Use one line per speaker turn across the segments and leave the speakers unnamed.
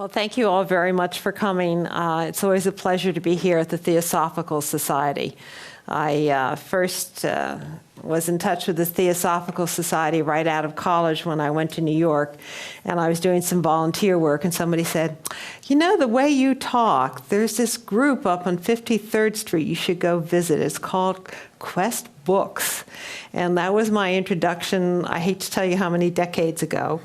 Well, thank you all very much for coming. It's always a pleasure to be here at the Theosophical Society. I first was in touch with the Theosophical Society right out of college when I went to New York, and I was doing some volunteer work, and somebody said, you know, the way you talk, there's this group up on 53rd Street you should go visit. It's called Quest Books. And that was my introduction, I hate to tell you how many decades ago.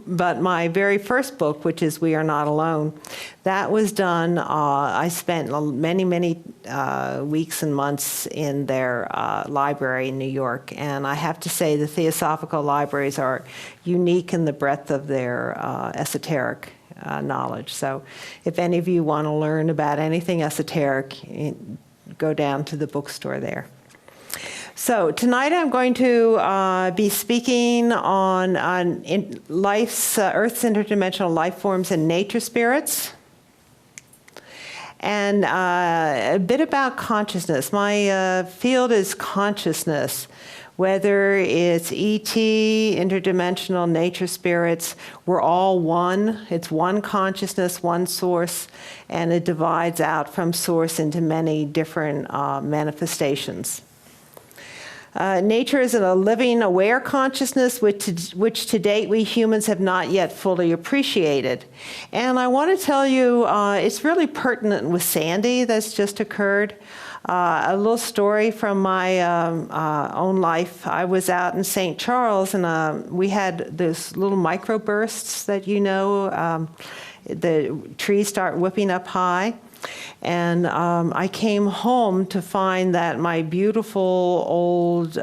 But my very first book, which is We Are Not Alone, that was done, I spent many weeks and months in their library in New York. And I have to say the Theosophical libraries are unique in the breadth of their esoteric knowledge. So if any of you want to learn about anything esoteric, go down to the bookstore there. So tonight I'm going to be speaking on Earth's interdimensional life forms and nature spirits, and a bit about consciousness. My field is consciousness, whether it's ET, interdimensional, nature spirits, we're all one. It's one consciousness, one source, and it divides out from source into many different manifestations. Nature is a living, aware consciousness which to date we humans have not yet fully appreciated. And I want to tell you, it's really pertinent with Sandy that's just occurred. A little story from my own life. I was out in St. Charles, and we had those little microbursts that you know, the trees start whipping up high. And I came home to find that my beautiful old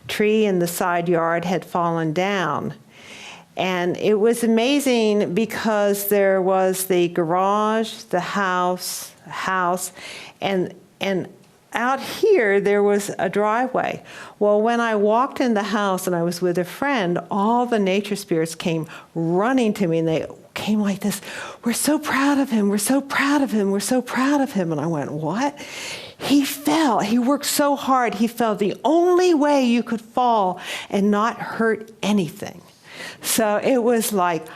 tree in the side yard had fallen down. And it was amazing because there was the garage, the house, and out here there was a driveway. Well, when I walked in the house and I was with a friend, all the nature spirits came running to me, and they came like this, we're so proud of him, we're so proud of him, we're so proud of him. And I went, what? He fell. He worked so hard. He fell the only way you could fall and not hurt anything. So it was like,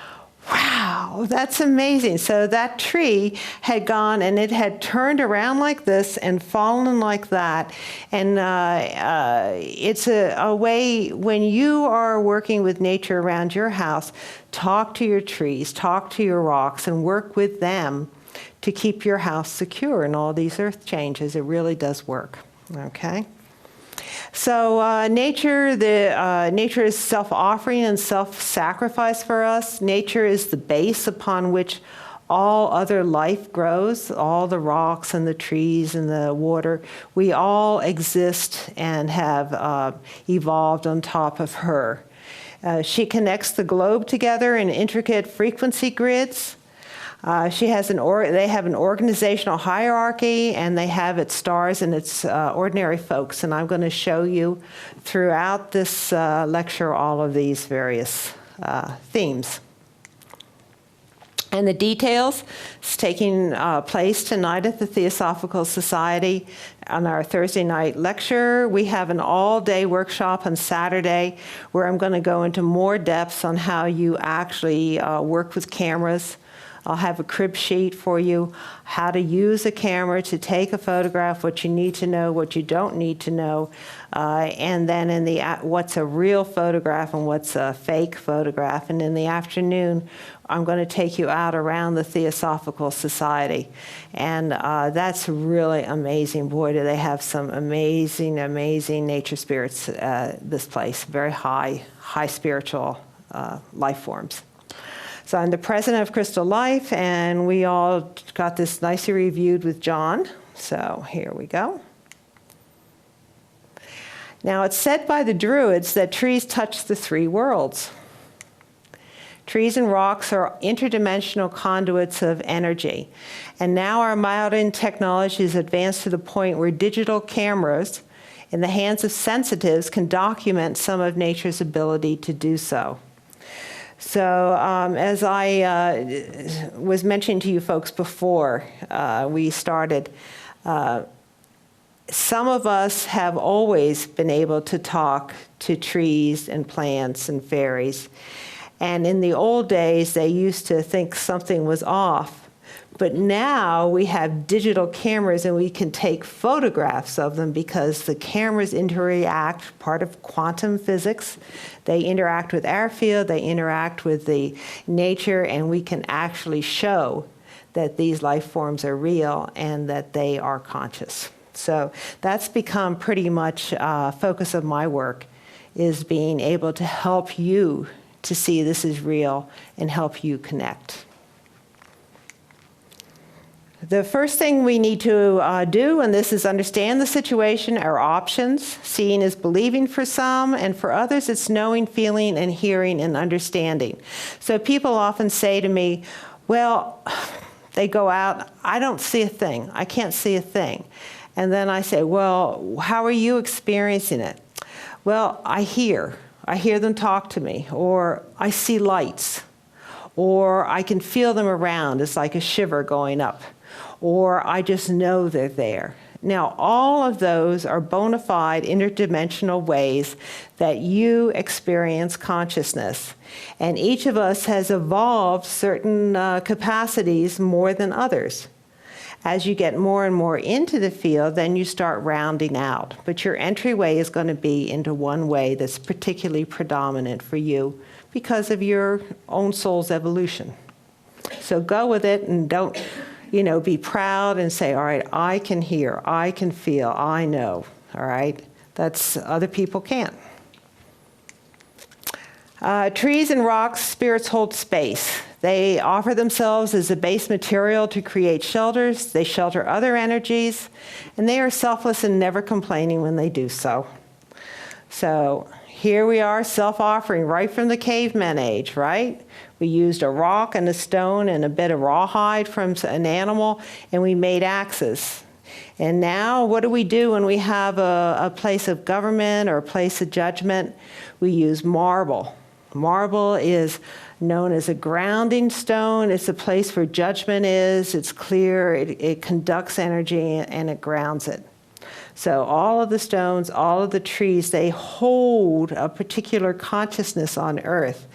wow, that's amazing. So that tree had gone and it had turned around like this and fallen like that. And it's a way when you are working with nature around your house, talk to your trees, talk to your rocks, and work with them to keep your house secure in all these earth changes. It really does work, okay? So nature is self-offering and self-sacrifice for us. Nature is the base upon which all other life grows, all the rocks and the trees and the water. We all exist and have evolved on top of her. She connects the globe together in intricate frequency grids. They have an organizational hierarchy, and they have its stars and its ordinary folks. And I'm going to show you throughout this lecture all of these various themes. And the details is taking place tonight at the Theosophical Society on our Thursday night lecture. We have an all-day workshop on Saturday where I'm going to go into more depths on how you actually work with cameras. I'll have a crib sheet for you, how to use a camera to take a photograph, what you need to know, what you don't need to know, and then in the what's a real photograph and what's a fake photograph. And in the afternoon, I'm going to take you out around the Theosophical Society. And that's really amazing. Boy, do they have some amazing, amazing nature spirits, this place, very high spiritual life forms. So I'm the president of Crystal Life, and we all got this nicely reviewed with John. So here we go. Now, it's said by the Druids that trees touch the three worlds. Trees and rocks are interdimensional conduits of energy. And now our modern technology has advanced to the point where digital cameras in the hands of sensitives can document some of nature's ability to do so. So as I was mentioning to you folks before we started, some of us have always been able to talk to trees and plants and fairies. And in the old days, they used to think something was off. But now we have digital cameras and we can take photographs of them because the cameras interact, part of quantum physics. They interact with our field, they interact with the nature, and we can actually show that these life forms are real and that they are conscious. So that's become pretty much a focus of my work, is being able to help you to see this is real and help you connect. The first thing we need to do, and this is understand the situation, our options. Seeing is believing for some, and for others it's knowing, feeling, and hearing and understanding. So people often say to me, well, they go out, I don't see a thing. I can't see a thing. And then I say, well, how are you experiencing it? Well, I hear them talk to me, or I see lights, or I can feel them around. It's like a shiver going up. Or I just know they're there. Now, all of those are bona fide interdimensional ways that you experience consciousness. And each of us has evolved certain capacities more than others. As you get more and more into the field, then you start rounding out. But your entryway is going to be into one way that's particularly predominant for you because of your own soul's evolution. So go with it and don't be proud and say, all right, I can hear, I can feel, I know, all right? That's, other people can't. Trees and rocks, spirits hold space. They offer themselves as a base material to create shelters. They shelter other energies, and they are selfless and never complaining when they do so. So here we are, self-offering right from the caveman age, right? We used a rock and a stone and a bit of rawhide from an animal, and we made axes. And now what do we do when we have a place of government or a place of judgment? We use marble. Marble is known as a grounding stone. It's a place where judgment is. It's clear. It conducts energy, and it grounds it. So all of the stones, all of the trees, they hold a particular consciousness on Earth.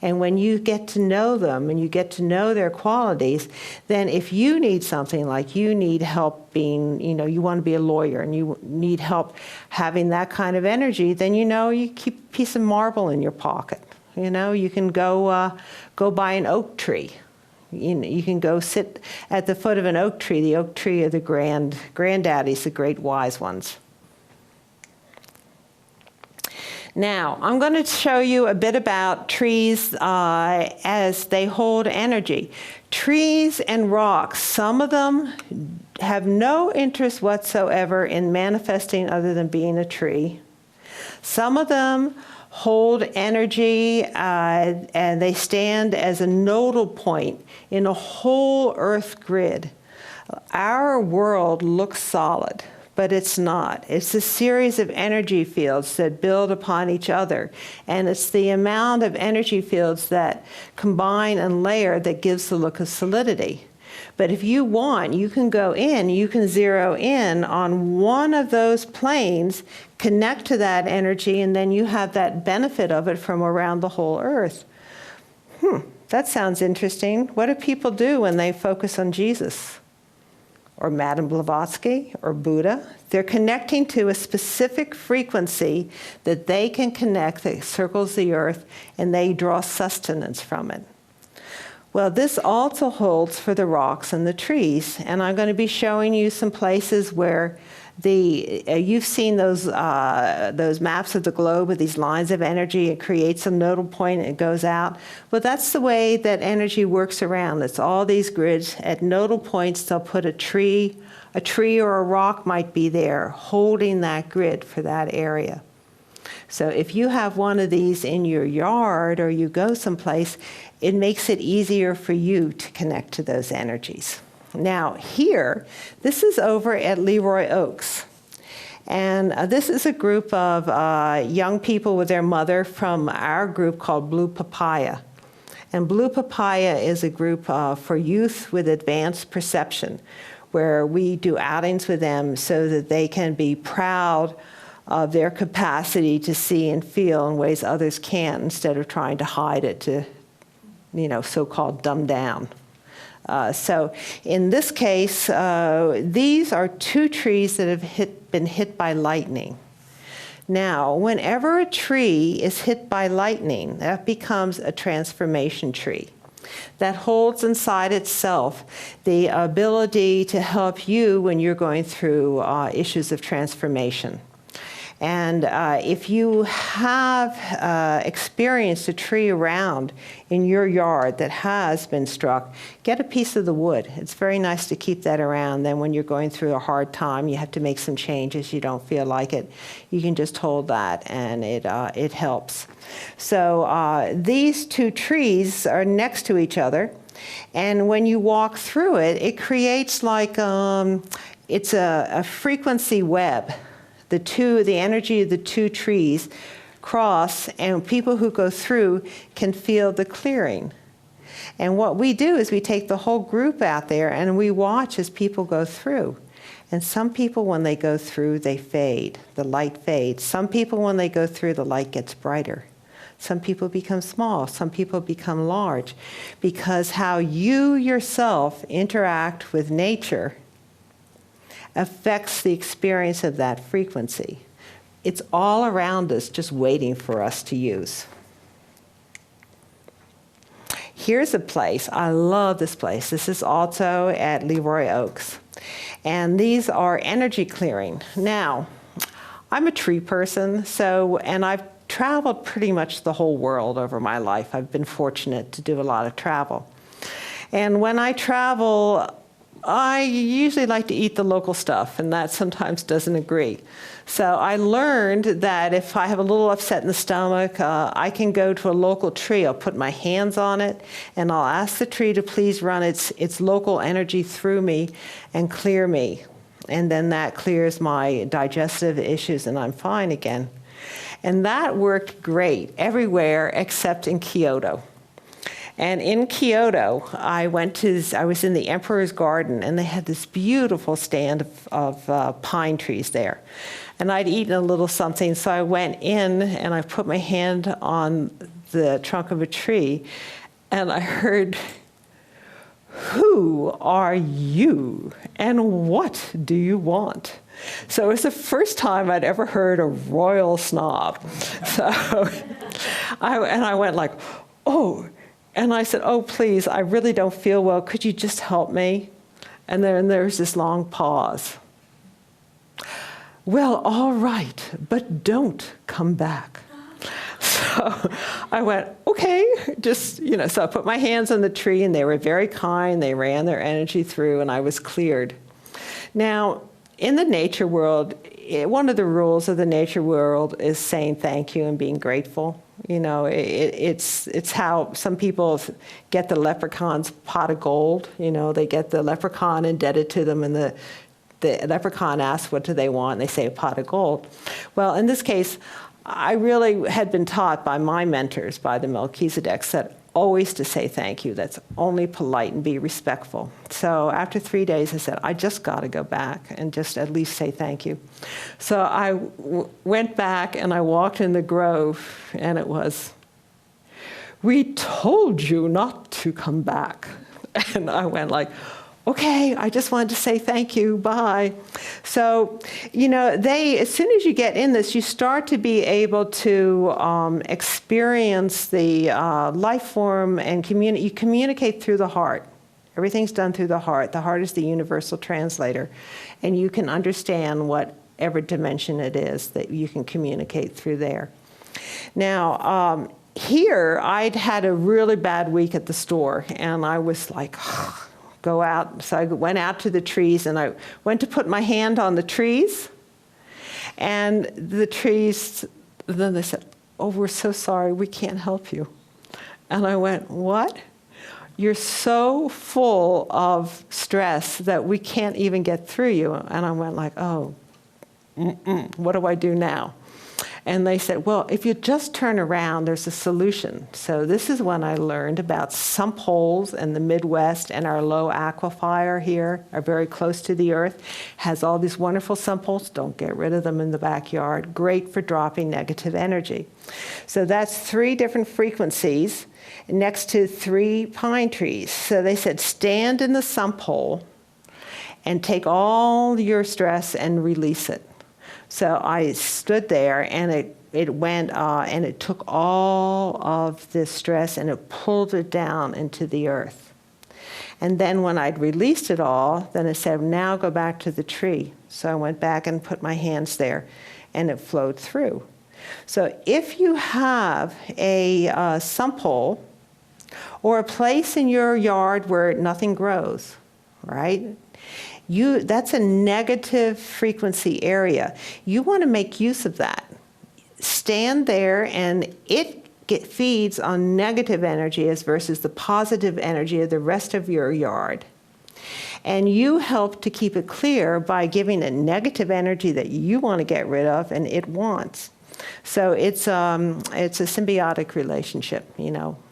And when you get to know them and you get to know their qualities, then if you need something, like you need help being, you want to be a lawyer and you need help having that kind of energy, then you keep a piece of marble in your pocket. You can go buy an oak tree. You can go sit at the foot of an oak tree. The oak tree are the granddaddies, the great wise ones. Now, I'm going to show you a bit about trees as they hold energy. Trees and rocks, some of them have no interest whatsoever in manifesting other than being a tree. Some of them hold energy, and they stand as a nodal point in a whole Earth grid. Our world looks solid, but it's not. It's a series of energy fields that build upon each other, and it's the amount of energy fields that combine and layer that gives the look of solidity. But if you want, you can go in, you can zero in on one of those planes, connect to that energy, and then you have that benefit of it from around the whole Earth. That sounds interesting. What do people do when they focus on Jesus? Or Madame Blavatsky, or Buddha? They're connecting to a specific frequency that they can connect that circles the Earth, and they draw sustenance from it. Well, this also holds for the rocks and the trees, and I'm going to be showing you some places where you've seen those maps of the globe with these lines of energy. It creates a nodal point and it goes out. Well, that's the way that energy works around. It's all these grids. At nodal points, they'll put a tree or a rock might be there holding that grid for that area. So if you have one of these in your yard or you go someplace, it makes it easier for you to connect to those energies. Now here, this is over at Leroy Oaks. And this is a group of young people with their mother from our group called Blue Papaya. And Blue Papaya is a group for youth with advanced perception, where we do outings with them so that they can be proud of their capacity to see and feel in ways others can't, instead of trying to hide it, to, so-called dumb down. So in this case, these are two trees that have been hit by lightning. Now, whenever a tree is hit by lightning, that becomes a transformation tree that holds inside itself the ability to help you when you're going through issues of transformation. And if you have experienced a tree around in your yard that has been struck, get a piece of the wood. It's very nice to keep that around. Then when you're going through a hard time, you have to make some changes, you don't feel like it, you can just hold that, and it helps. So these two trees are next to each other, and when you walk through it, it creates like, it's a frequency web. The energy of the two trees cross, and people who go through can feel the clearing. And what we do is we take the whole group out there and we watch as people go through. And some people, when they go through, they fade. The light fades. Some people, when they go through, the light gets brighter. Some people become small. Some people become large. Because how you yourself interact with nature affects the experience of that frequency. It's all around us, just waiting for us to use. Here's a place, I love this place. This is also at Leroy Oaks. And these are energy clearing. Now, I'm a tree person, and I've traveled pretty much the whole world over my life. I've been fortunate to do a lot of travel. And when I travel, I usually like to eat the local stuff, and that sometimes doesn't agree. So I learned that if I have a little upset in the stomach, I can go to a local tree. I'll put my hands on it, and I'll ask the tree to please run its local energy through me and clear me. And then that clears my digestive issues, and I'm fine again. And that worked great everywhere except in Kyoto. And in Kyoto, I was in the Emperor's Garden, and they had this beautiful stand of pine trees there. And I'd eaten a little something, so I went in and I put my hand on the trunk of a tree, and I heard, "Who are you, and what do you want?" So it was the first time I'd ever heard a royal snob. So I went like, "Oh." And I said, "Oh, please, I really don't feel well. Could you just help me?" And then there was this long pause. "Well, all right, but don't come back." So I went, "Okay," so I put my hands on the tree, and they were very kind. They ran their energy through, and I was cleared. Now, in the nature world, one of the rules of the nature world is saying thank you and being grateful. It's how some people get the leprechaun's pot of gold. They get the leprechaun indebted to them, and the leprechaun asks, "What do they want?" And they say, "A pot of gold." Well, in this case, I really had been taught by my mentors, by the Melchizedeks, that always to say thank you. That's only polite and be respectful. So after 3 days, I said, I just got to go back and just at least say thank you. So I went back and I walked in the grove, and it was, "We told you not to come back." And I went like, "Okay, I just wanted to say thank you, bye." So, as soon as you get in this, you start to be able to experience the life form, and you communicate through the heart. Everything's done through the heart. The heart is the universal translator, and you can understand whatever dimension it is that you can communicate through there. Now, here, I'd had a really bad week at the store, and I was like, go out. So I went out to the trees, and I went to put my hand on the trees, and the trees, then they said, "Oh, we're so sorry, we can't help you." And I went, "What? You're so full of stress that we can't even get through you." And I went like, "Oh, what do I do now?" And they said, well, if you just turn around, there's a solution. So this is when I learned about sump holes in the Midwest, and our low aquifer here are very close to the earth. Has all these wonderful sump holes. Don't get rid of them in the backyard. Great for dropping negative energy. So that's 3 different frequencies next to 3 pine trees. So they said, stand in the sump hole and take all your stress and release it. So I stood there, and it went, and it took all of this stress and it pulled it down into the earth. And then when I'd released it all, then it said, now go back to the tree. So I went back and put my hands there, and it flowed through. So if you have a sump hole or a place in your yard where nothing grows, right? That's a negative frequency area. You want to make use of that. Stand there, and it feeds on negative energy as versus the positive energy of the rest of your yard. And you help to keep it clear by giving it negative energy that you want to get rid of and it wants. So it's a symbiotic relationship,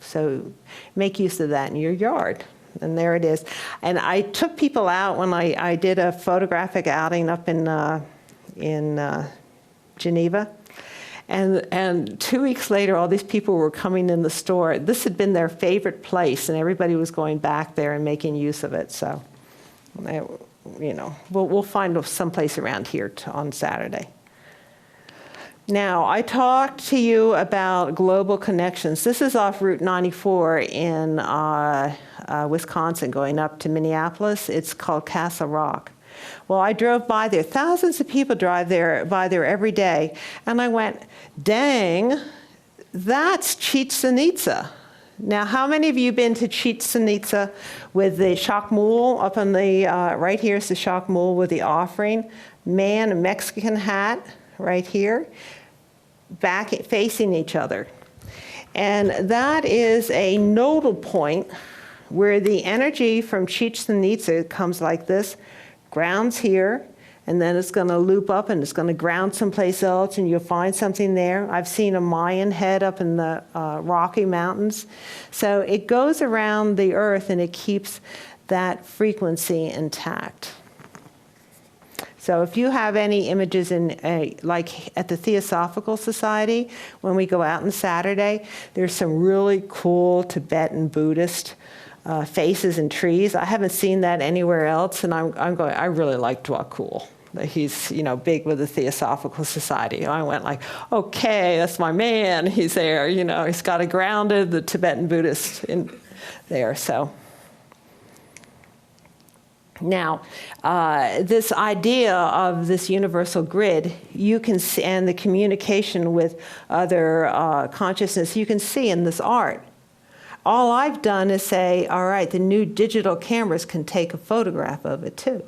So make use of that in your yard. And there it is. And I took people out when I did a photographic outing up in Geneva. And 2 weeks later, all these people were coming in the store. This had been their favorite place, and everybody was going back there and making use of it. So, we'll find someplace around here on Saturday. Now, I talked to you about global connections. This is off Route 94 in Wisconsin, going up to Minneapolis. It's called Castle Rock. Well, I drove by there. Thousands of people drive by there every day. And I went, dang, that's Chichen Itza. Now, how many of you been to Chichen Itza with the Shakmul up on the, right here is the Shakmul with the offering. Man, a Mexican hat right here, back facing each other. And that is a nodal point where the energy from Chichen Itza comes like this, grounds here, and then it's going to loop up and it's going to ground someplace else, and you'll find something there. I've seen a Mayan head up in the Rocky Mountains. So it goes around the earth and it keeps that frequency intact. So if you have any images like at the Theosophical Society, when we go out on Saturday, there's some really cool Tibetan Buddhist faces and trees. I haven't seen that anywhere else, and I'm going, I really like Dwakul. He's, big with the Theosophical Society. I went like, okay, that's my man. He's there, he's got a grounded, the Tibetan Buddhist in there, so. Now, this idea of this universal grid, you can see, and the communication with other consciousness, you can see in this art. All I've done is say, all right, the new digital cameras can take a photograph of it too.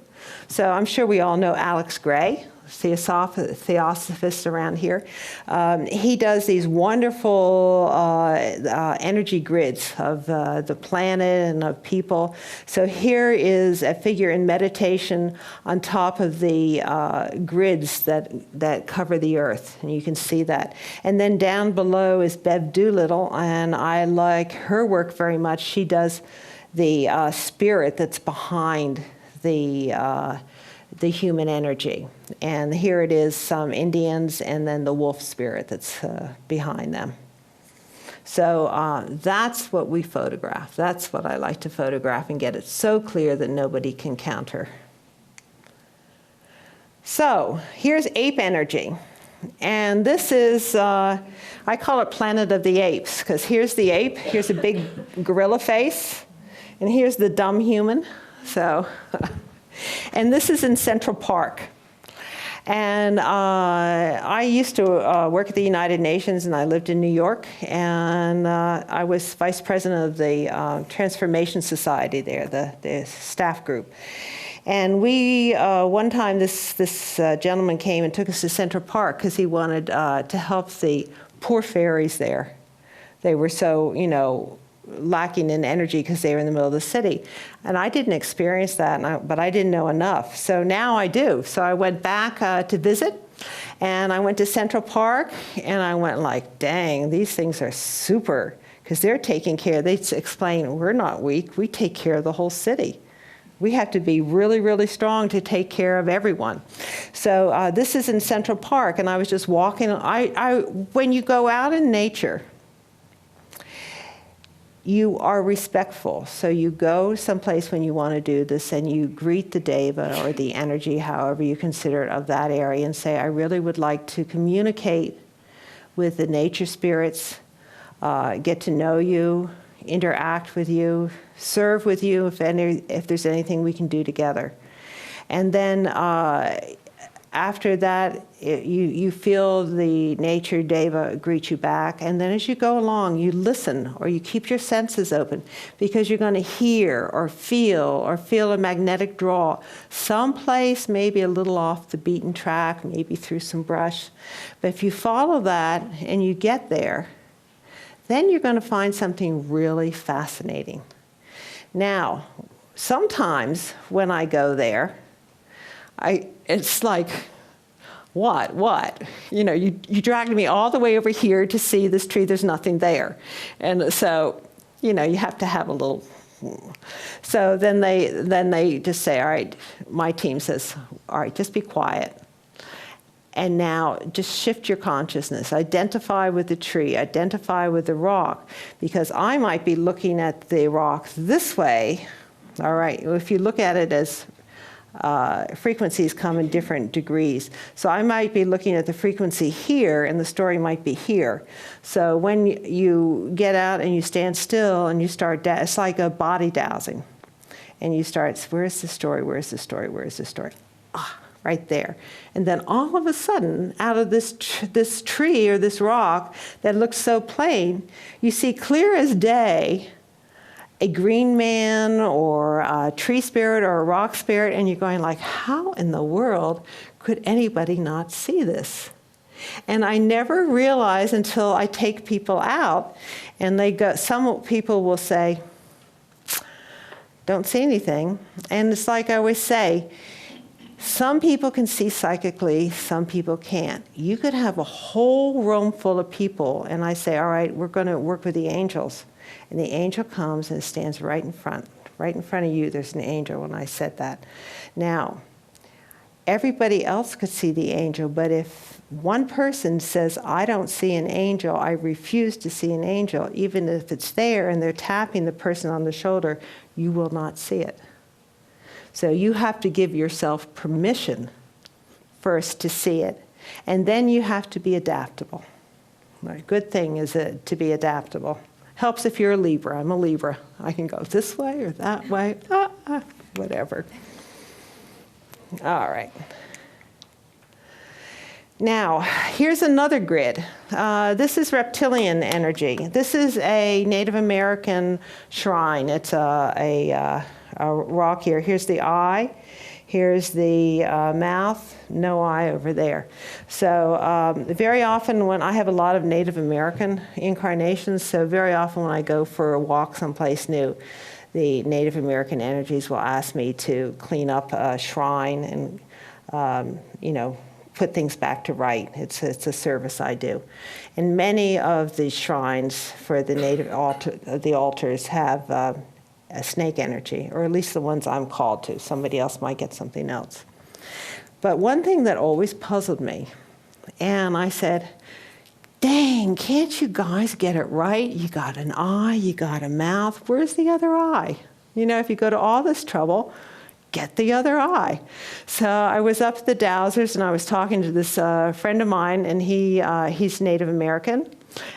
So I'm sure we all know Alex Gray, theosophist around here. He does these wonderful energy grids of the planet and of people. So here is a figure in meditation on top of the grids that cover the earth, and you can see that. And then down below is Bev Doolittle, and I like her work very much. She does the spirit that's behind the human energy. And here it is, some Indians, and then the wolf spirit that's behind them. So that's what we photograph. That's what I like to photograph and get it so clear that nobody can counter. So here's Ape Energy. And this is, I call it Planet of the Apes, because here's the ape, here's a big gorilla face, and here's the dumb human. So, and this is in Central Park. And I used to work at the United Nations, and I lived in New York, and I was vice president of the Transformation Society there, the staff group. And we, one time, this gentleman came and took us to Central Park because he wanted to help the poor fairies there. They were so, lacking in energy because they were in the middle of the city. And I didn't experience that, but I didn't know enough. So now I do. So I went back to visit, And I went to Central Park, and I went like, dang, these things are super, because they're taking care. They explain, we're not weak. We take care of the whole city. We have to be really, really strong to take care of everyone. So this is in Central Park, and I was just walking. When you go out in nature, you are respectful. So you go someplace when you want to do this, and you greet the deva or the energy, however you consider it, of that area, and say, I really would like to communicate with the nature spirits, get to know you, interact with you, serve with you if there's anything we can do together. And then after that, you feel the nature deva greet you back. And then as you go along, you listen, or you keep your senses open, because you're going to hear or feel a magnetic draw someplace, maybe a little off the beaten track, maybe through some brush. But if you follow that and you get there, then you're going to find something really fascinating. Now, sometimes when I go there, it's like, what? You know, you dragged me all the way over here to see this tree, there's nothing there. And so, you know, you have to have a little. So then they just say, all right, my team says, all right, just be quiet. And now just shift your consciousness. Identify with the tree. Identify with the rock. Because I might be looking at the rock this way. All right, if you look at it as frequencies come in different degrees. So I might be looking at the frequency here, and the story might be here. So when you get out and you stand still and you start, it's like a body dowsing. And you start, where's the story? Where's the story? Where's the story? Right there. And then all of a sudden, out of this tree or this rock that looks so plain, you see clear as day a green man or a tree spirit or a rock spirit, and you're going like, how in the world could anybody not see this? And I never realize until I take people out, and they go, some people will say, don't see anything. And it's like I always say, some people can see psychically, some people can't. You could have a whole room full of people, and I say, all right, we're going to work with the angels. And the angel comes and stands right in front of you. There's an angel when I said that. Now, everybody else could see the angel, but if one person says, I don't see an angel, I refuse to see an angel, even if it's there and they're tapping the person on the shoulder, you will not see it. So you have to give yourself permission first to see it. And then you have to be adaptable. A good thing is to be adaptable. Helps if you're a Libra. I'm a Libra. I can go this way or that way, whatever. All right. Now, here's another grid. This is Reptilian Energy. This is a Native American shrine. It's a rock here. Here's the eye. Here's the mouth. No eye over there. So very often when I have a lot of Native American incarnations, so very often when I go for a walk someplace new, the Native American energies will ask me to clean up a shrine and, put things back to right. It's a service I do. And many of the shrines for the native the altars have a snake energy, or at least the ones I'm called to. Somebody else might get something else. But one thing that always puzzled me, and I said, dang, can't you guys get it right? You got an eye, you got a mouth, where's the other eye? If you go to all this trouble, get the other eye. So I was up at the Dowsers, and I was talking to this friend of mine, and he's Native American,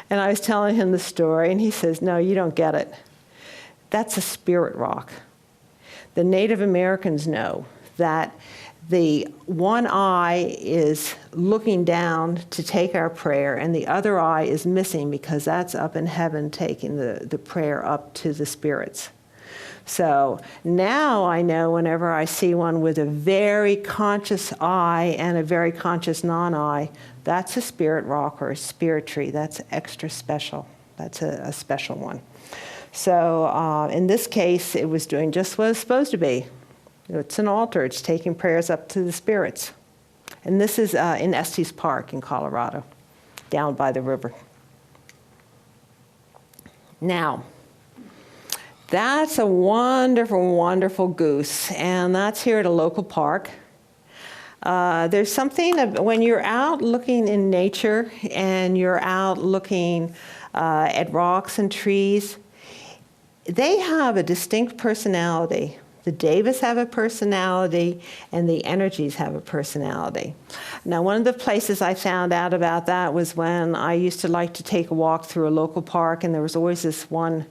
and I was telling him the story, and he says, no, you don't get it. That's a spirit rock. The Native Americans know that the one eye is looking down to take our prayer, and the other eye is missing because that's up in heaven taking the prayer up to the spirits. So now I know whenever I see one with a very conscious eye and a very conscious non-eye, that's a spirit rock or a spirit tree. That's extra special. That's a special one. So in this case, it was doing just what it's supposed to be. It's an altar. It's taking prayers up to the spirits. And this is in Estes Park in Colorado, down by the river. Now, that's a wonderful, wonderful goose, and that's here at a local park. There's something, when you're out looking in nature and you're out looking at rocks and trees, they have a distinct personality. The Devas have a personality, and the energies have a personality. Now, one of the places I found out about that was when I used to like to take a walk through a local park, and there was always this one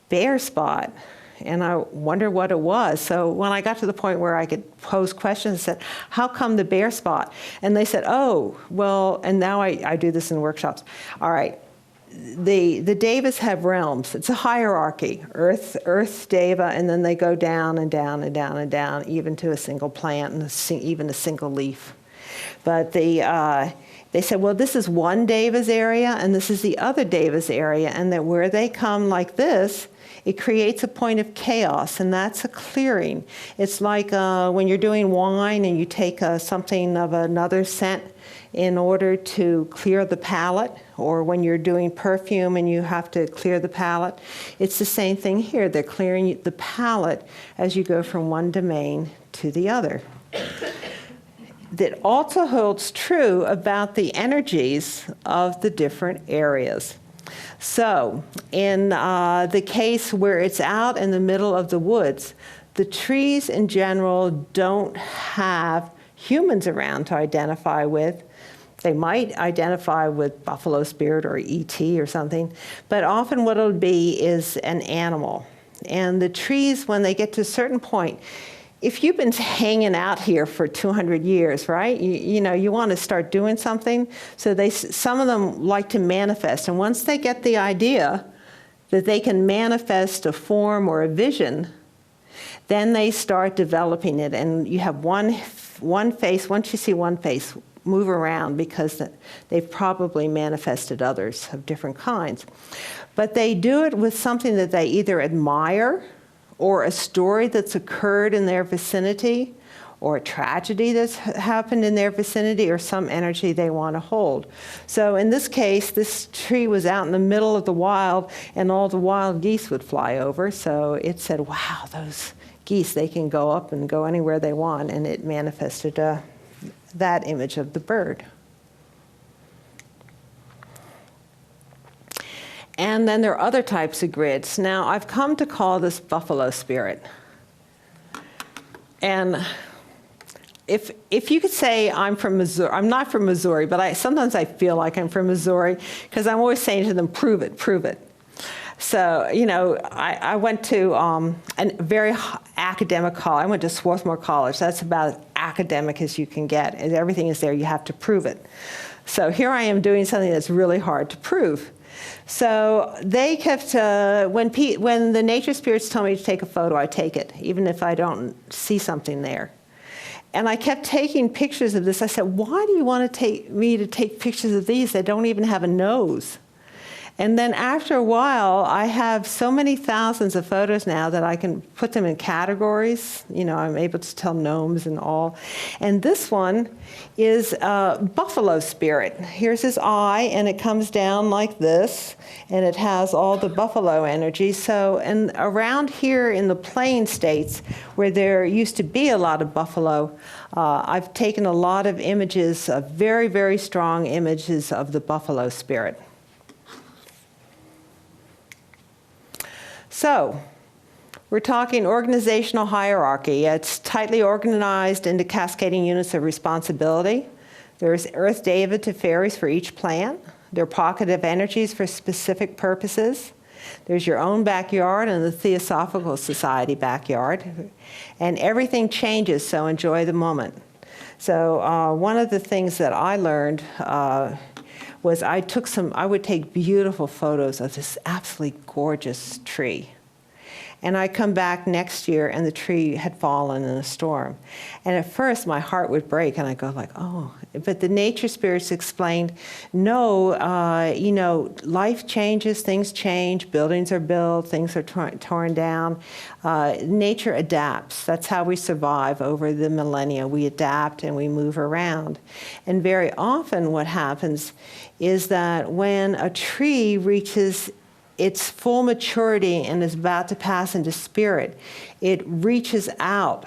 bare spot, and I wondered what it was. So when I got to the point where I could pose questions, I said, how come the bare spot? And they said, oh, well, and now I do this in workshops. All right. The Devas have realms. It's a hierarchy, Earth Deva, and then they go down and down and down and down, even to a single plant and even a single leaf. But they said, well, this is one Deva's area, and this is the other Deva's area, and that where they come like this, it creates a point of chaos, and that's a clearing. It's like when you're doing wine and you take something of another scent in order to clear the palate, or when you're doing perfume and you have to clear the palate. It's the same thing here. They're clearing the palate as you go from one domain to the other. That also holds true about the energies of the different areas. So in the case where it's out in the middle of the woods, the trees in general don't have humans around to identify with. They might identify with buffalo spirit or ET or something, but often what it'll be is an animal. And the trees, when they get to a certain point, if you've been hanging out here for 200 years, right, you know, you want to start doing something. So some of them like to manifest. And once they get the idea that they can manifest a form or a vision, then they start developing it. And you have one face, once you see one face, move around, because they've probably manifested others of different kinds. But they do it with something that they either admire, or a story that's occurred in their vicinity, or a tragedy that's happened in their vicinity, or some energy they want to hold. So in this case, this tree was out in the middle of the wild, and all the wild geese would fly over. So it said, wow, those geese, they can go up and go anywhere they want, and it manifested that image of the bird. And then there are other types of grids. Now, I've come to call this buffalo spirit. And if you could say I'm from Missouri, I'm not from Missouri, but sometimes I feel like I'm from Missouri, because I'm always saying to them, prove it, prove it. So, you know, I went to a very academic college. I went to Swarthmore College. That's about as academic as you can get. And everything is there. You have to prove it. So here I am doing something that's really hard to prove. So they kept, when the nature spirits tell me to take a photo, I take it, even if I don't see something there. And I kept taking pictures of this. I said, why do you want to take me to take pictures of these that don't even have a nose? And then after a while, I have so many thousands of photos now that I can put them in categories. You know, I'm able to tell gnomes and all. And this one is a buffalo spirit. Here's his eye, and it comes down like this, and it has all the buffalo energy. So, and around here in the plain states, where there used to be a lot of buffalo, I've taken a lot of images, very, very strong images of the buffalo spirit. So, we're talking organizational hierarchy. It's tightly organized into cascading units of responsibility. There's Earth Deva to fairies for each plant. There are pocket of energies for specific purposes. There's your own backyard and the Theosophical Society backyard. And everything changes, so enjoy the moment. So one of the things that I learned was I would take beautiful photos of this absolutely gorgeous tree. And I come back next year and the tree had fallen in a storm. And at first my heart would break and I go like, oh. But the nature spirits explained, no, life changes, things change, buildings are built, things are torn down. Nature adapts. That's how we survive over the millennia. We adapt and we move around. And very often what happens is that when a tree reaches its full maturity and is about to pass into spirit, it reaches out.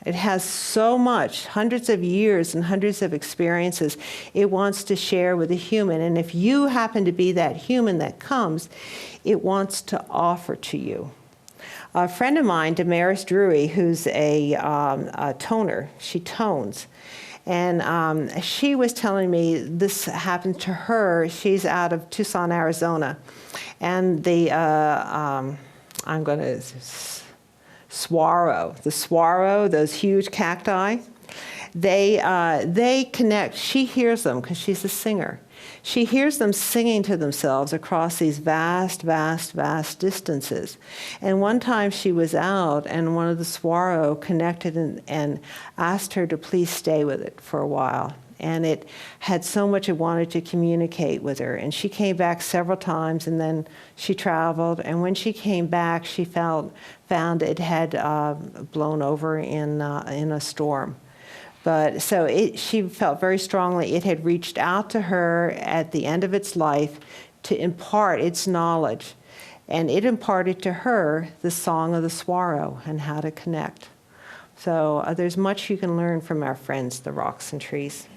It has so much, hundreds of years and hundreds of experiences it wants to share with a human. And if you happen to be that human that comes, it wants to offer to you. A friend of mine, Damaris Drury, who's a toner, she tones. And she was telling me this happened to her. She's out of Tucson, Arizona. And the saguaro, those huge cacti, they connect. She hears them because she's a singer. She hears them singing to themselves across these vast, vast, vast distances. And one time she was out and one of the saguaro connected and asked her to please stay with it for a while. And it had so much it wanted to communicate with her. And she came back several times, and then she traveled. And when she came back, she found it had blown over in a storm. But so she felt very strongly it had reached out to her at the end of its life to impart its knowledge. And it imparted to her the song of the saguaro and how to connect. So there's much you can learn from our friends, the rocks and trees.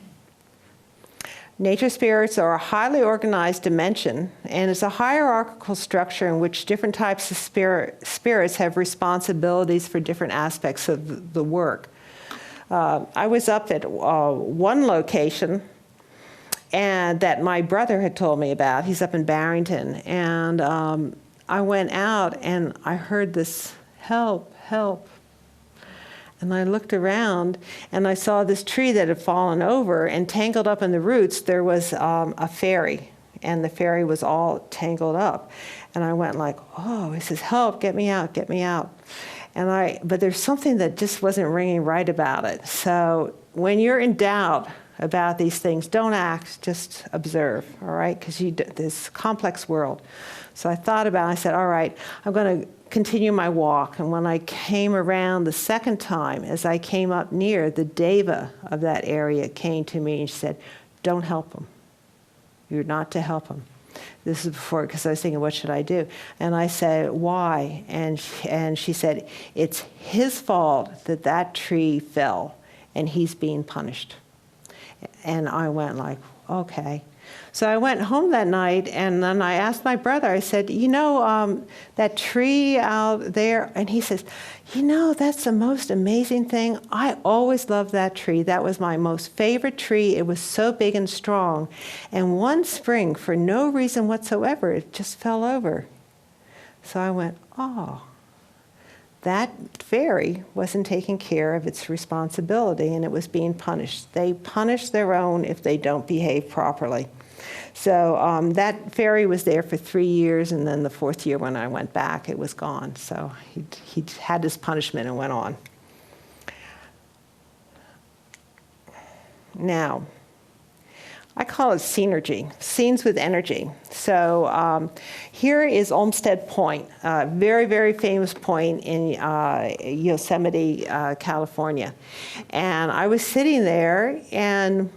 Nature spirits are a highly organized dimension, and it's a hierarchical structure in which different types of spirits have responsibilities for different aspects of the work. I was up at one location and that my brother had told me about. He's up in Barrington. And I went out and I heard this, help, help. And I looked around and I saw this tree that had fallen over, and tangled up in the roots there was a fairy. And the fairy was all tangled up. And I went like, oh, he says, help, get me out, get me out. But there's something that just wasn't ringing right about it. So when you're in doubt about these things, don't act, just observe, all right? Because this complex world. So I thought about it, I said, all right, I'm going to continue my walk. And when I came around the second time, as I came up near, the deva of that area came to me and she said, don't help him. You're not to help him. This is before, because I was thinking, what should I do? And I said, why? And she said, it's his fault that that tree fell, and he's being punished. And I went like, okay. So I went home that night, and then I asked my brother, I said, that tree out there? And he says, that's the most amazing thing. I always loved that tree. That was my most favorite tree. It was so big and strong. And one spring, for no reason whatsoever, it just fell over. So I went, oh, that fairy wasn't taking care of its responsibility, and it was being punished. They punish their own if they don't behave properly. So that fairy was there for 3 years, and then the 4th year when I went back, it was gone. So he had his punishment and went on. Now, I call it Scenergy, scenes with energy. So here is Olmsted Point, a very, very famous point in Yosemite, California. And I was sitting there, and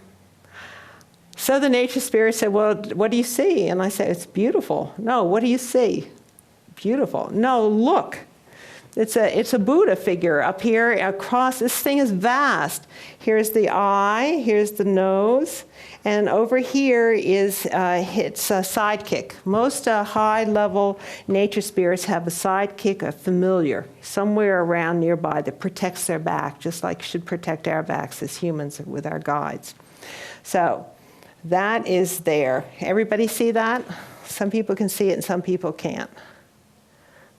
so the nature spirit said, well, what do you see? And I said, it's beautiful. No, what do you see? Beautiful. No, look. It's a Buddha figure up here across. This thing is vast. Here's the eye, here's the nose, and over here is its sidekick. Most high-level nature spirits have a sidekick, a familiar, somewhere around nearby that protects their back, just like should protect our backs as humans with our guides. So that is there. Everybody see that? Some people can see it and some people can't.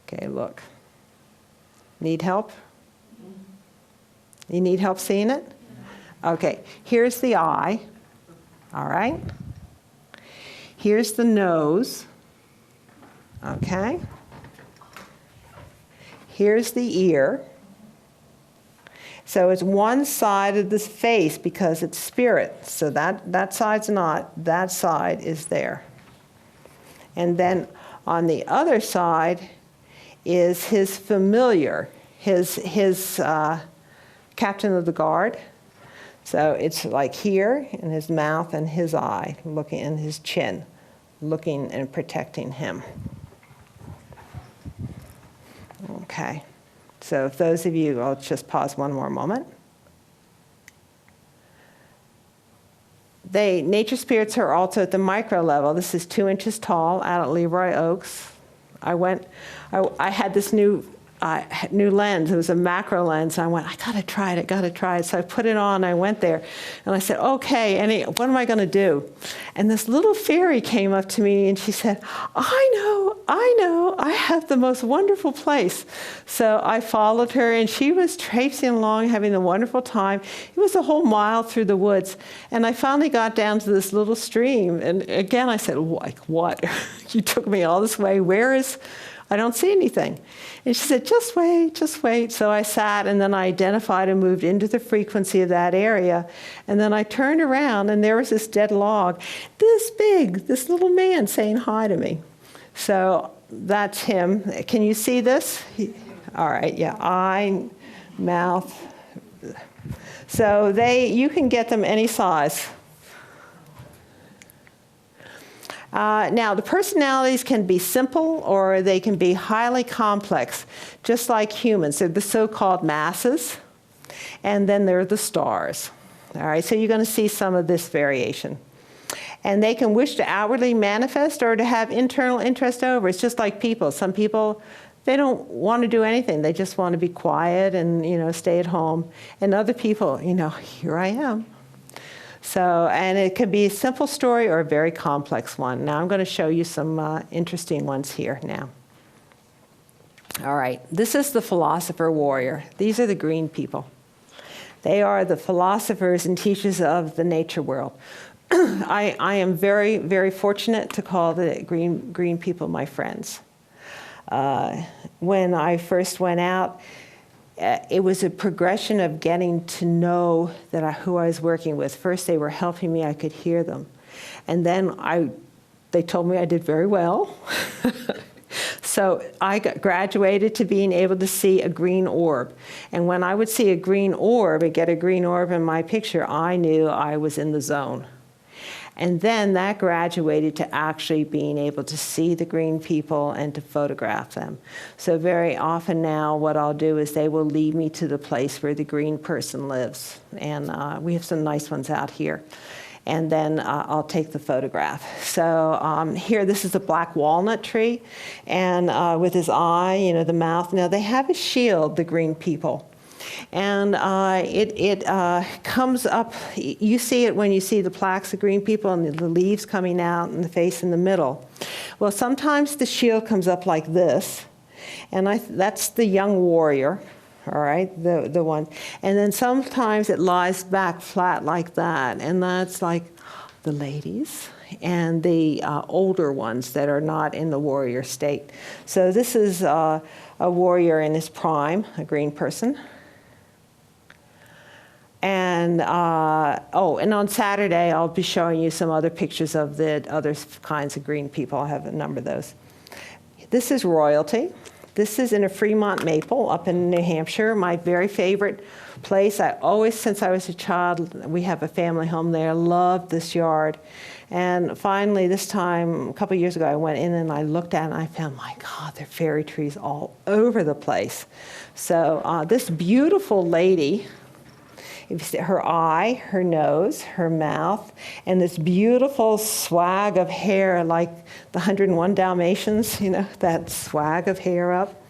Okay, look. Need help? You need help seeing it? Okay, here's the eye. All right. Here's the nose. Okay. here's the ear. So it's one side of the face because it's spirit. So that side's not, that side is there. And then on the other side is his familiar, his captain of the guard. So it's like here in his mouth and his eye, looking in his chin, looking and protecting him. Okay. So if those of you, I'll just pause one more moment. Nature spirits are also at the micro level. This is 2 inches tall out at Leroy Oaks. I had this new lens. It was a macro lens. I went, I gotta try it. So I put it on, I went there, and I said, okay, what am I gonna do? And this little fairy came up to me and she said, I know, I have the most wonderful place. So I followed her and she was traipsing along, having a wonderful time. It was a whole mile through the woods. And I finally got down to this little stream. And again, I said, like, what? You took me all this way. I don't see anything. And she said, just wait. So I sat, and then I identified and moved into the frequency of that area. And then I turned around, and there was this dead log, this big, this little man saying hi to me. So that's him. Can you see this? All right, yeah, eye, mouth. So you can get them any size. Now, the personalities can be simple or they can be highly complex, just like humans. They're the so-called masses, and then there are the stars. All right, so you're going to see some of this variation. And they can wish to outwardly manifest or to have internal interest over. It's just like people. Some people, they don't want to do anything. They just want to be quiet and, stay at home. And other people, here I am. So, and it could be a simple story or a very complex one. Now I'm going to show you some interesting ones here now. All right, this is the Philosopher-Warrior. These are the green people. They are the philosophers and teachers of the nature world. I am very, very fortunate to call the green people my friends. When I first went out, it was a progression of getting to know who I was working with. First, they were helping me. I could hear them. And then they told me I did very well. So I graduated to being able to see a green orb. And when I would see a green orb and get a green orb in my picture, I knew I was in the zone. And then that graduated to actually being able to see the green people and to photograph them. So very often now what I'll do is they will lead me to the place where the green person lives. And we have some nice ones out here. And then I'll take the photograph. So here, this is a black walnut tree. And with his eye, the mouth. Now they have a shield, the green people. And it comes up, you see it when you see the plaques of green people and the leaves coming out and the face in the middle. Well, sometimes the shield comes up like this, and that's the young warrior, all right, the one. And then sometimes it lies back flat like that, and that's like the ladies and the older ones that are not in the warrior state. So this is a warrior in his prime, a green person. And, and on Saturday, I'll be showing you some other pictures of the other kinds of green people. I have a number of those. This is royalty. This is in a Fremont maple up in New Hampshire, my very favorite place. I always, since I was a child, we have a family home there, loved this yard. And finally, this time, a couple of years ago, I went in and I looked at it and I found, my God, there are fairy trees all over the place. So this beautiful lady, if you see her eye, her nose, her mouth, and this beautiful swag of hair like the 101 Dalmatians, that swag of hair up.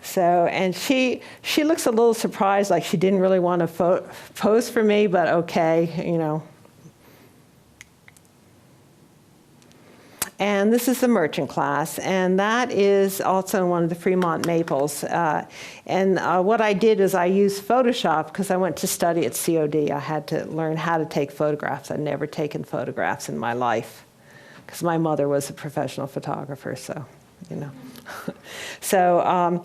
So, and she looks a little surprised, like she didn't really want to pose for me, but okay, And this is the merchant class, and that is also one of the Fremont maples. What I did is I used Photoshop because I went to study at COD. I had to learn how to take photographs. I'd never taken photographs in my life because my mother was a professional photographer, so. So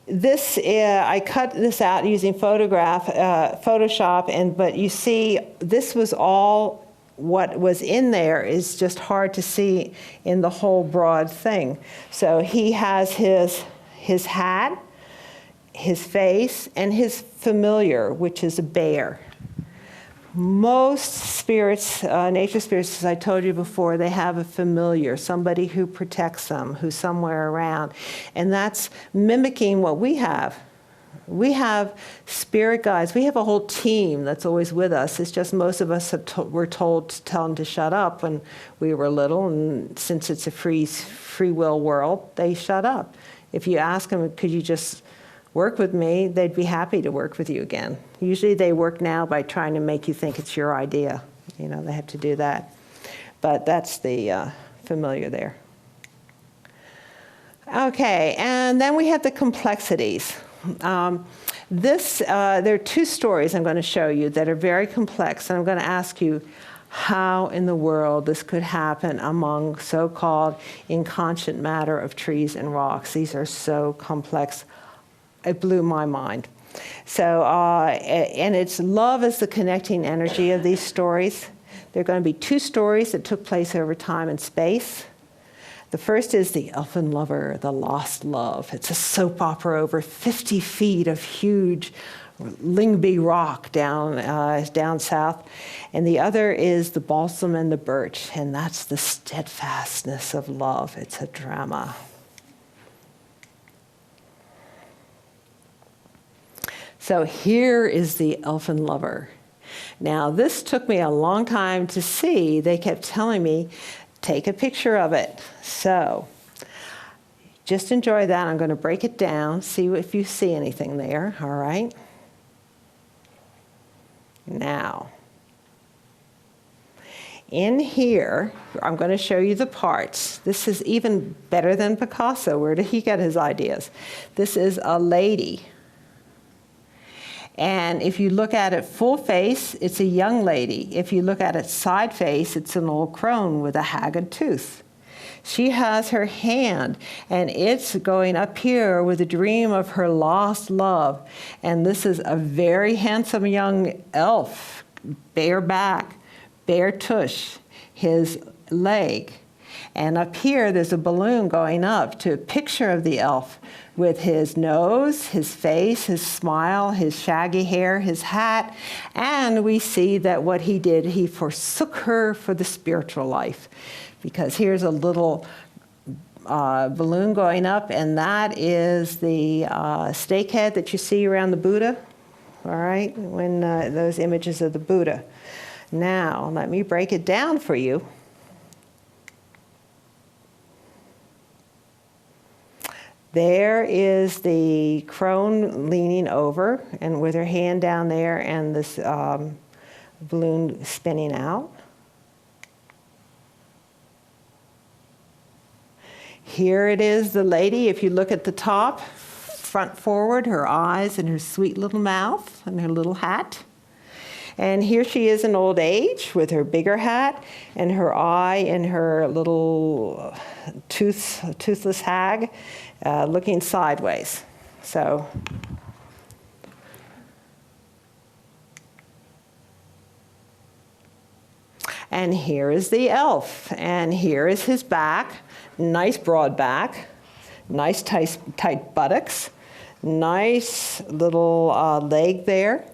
this, I cut this out using Photoshop, but you see, this was all what was in there is just hard to see in the whole broad thing. So he has his hat, his face, and his familiar, which is a bear. Most spirits, nature spirits, as I told you before, they have a familiar, somebody who protects them, who's somewhere around. And that's mimicking what we have. We have spirit guides. We have a whole team that's always with us. It's just most of us were told to tell them to shut up when we were little, and since it's a free will world, they shut up. If you ask them, could you just work with me, they'd be happy to work with you again. Usually they work now by trying to make you think it's your idea. You know, they have to do that. But that's the familiar there. Okay, and then we have the complexities. There are two stories I'm going to show you that are very complex, and I'm going to ask you how in the world this could happen among so-called inconscient matter of trees and rocks. These are so complex. It blew my mind. So, and it's love is the connecting energy of these stories. There are going to be two stories that took place over time and space. The first is the Elfin Lover, the lost love. It's a soap opera over 50 feet of huge Lyngby rock down south. And the other is the Balsam and the Birch, and that's the steadfastness of love. It's a drama. So here is the Elfin Lover. Now, this took me a long time to see. They kept telling me, take a picture of it. So just enjoy that. I'm going to break it down, see if you see anything there, all right? Now, in here, I'm going to show you the parts. This is even better than Picasso. Where did he get his ideas? This is a lady. And if you look at it full face, it's a young lady. If you look at it side face, it's an old crone with a haggard tooth. She has her hand, and it's going up here with a dream of her lost love. And this is a very handsome young elf, bare back, bare tush, his leg. And up here, there's a balloon going up to a picture of the elf with his nose, his face, his smile, his shaggy hair, his hat. And we see that what he did, he forsook her for the spiritual life. Because here's a little balloon going up, and that is the snake head that you see around the Buddha, all right, when those images of the Buddha. Now, let me break it down for you. There is the crone leaning over and with her hand down there and this balloon spinning out. Here it is, the lady. If you look at the top, front forward, her eyes and her sweet little mouth and her little hat. And here she is in old age with her bigger hat and her eye and her little toothless hag looking sideways. So, and here is the elf, and here is his back, nice broad back, nice tight buttocks, nice little leg there.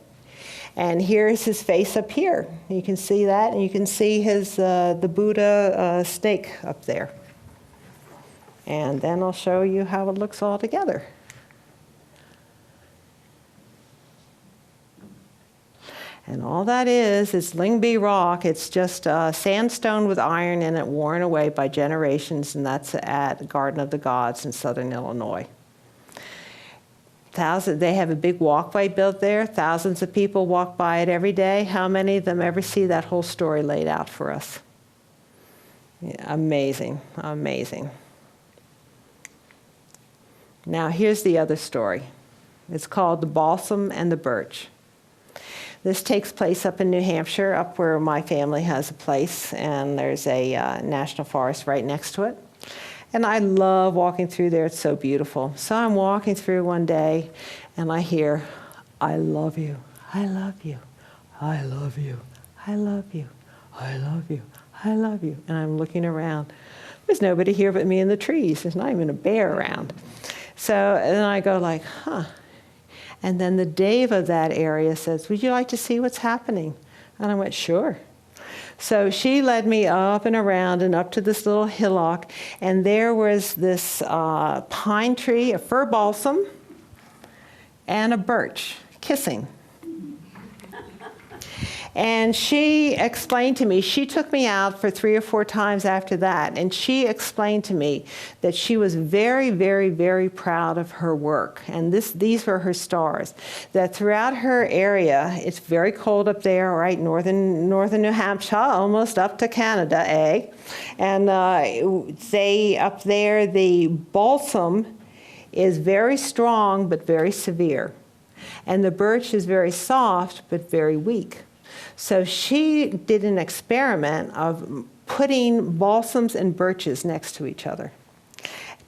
And here's his face up here. You can see that, and you can see his the Buddha snake up there. And then I'll show you how it looks all together. And all that is Lyngby rock. It's just sandstone with iron in it, worn away by generations, and that's at Garden of the Gods in southern Illinois. They have a big walkway built there. Thousands of people walk by it every day. How many of them ever see that whole story laid out for us? Yeah, amazing, amazing. Now here's the other story. It's called The Balsam and the Birch. This takes place up in New Hampshire, up where my family has a place, and there's a national forest right next to it. And I love walking through there. It's so beautiful. So I'm walking through one day, and I hear, I love you, I love you, I love you, I love you, I love you, I love you. And I'm looking around. There's nobody here but me and the trees. There's not even a bear around. So then I go like, huh. And then the Dave of that area says, would you like to see what's happening? And I went, sure. So she led me up and around and up to this little hillock, and there was this pine tree, a fir balsam, and a birch kissing. And she explained to me, she took me out for 3 or 4 times after that, and she explained to me that she was very, very, very proud of her work. And these were her stars. That throughout her area, it's very cold up there, right? Northern New Hampshire, almost up to Canada, eh? And up there, the balsam is very strong but very severe. And the birch is very soft but very weak. So she did an experiment of putting balsams and birches next to each other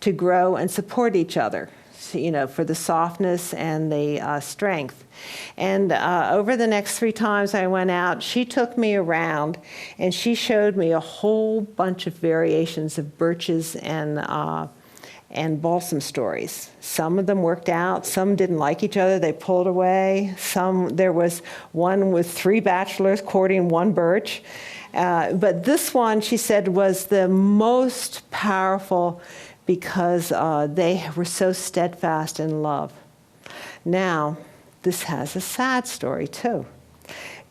to grow and support each other, so, for the softness and the strength. And over the next 3 times I went out, she took me around and she showed me a whole bunch of variations of birches and balsam stories. Some of them worked out, some didn't like each other, they pulled away. There was one with 3 bachelors courting 1 birch. But this one, she said, was the most powerful because they were so steadfast in love. Now, this has a sad story too,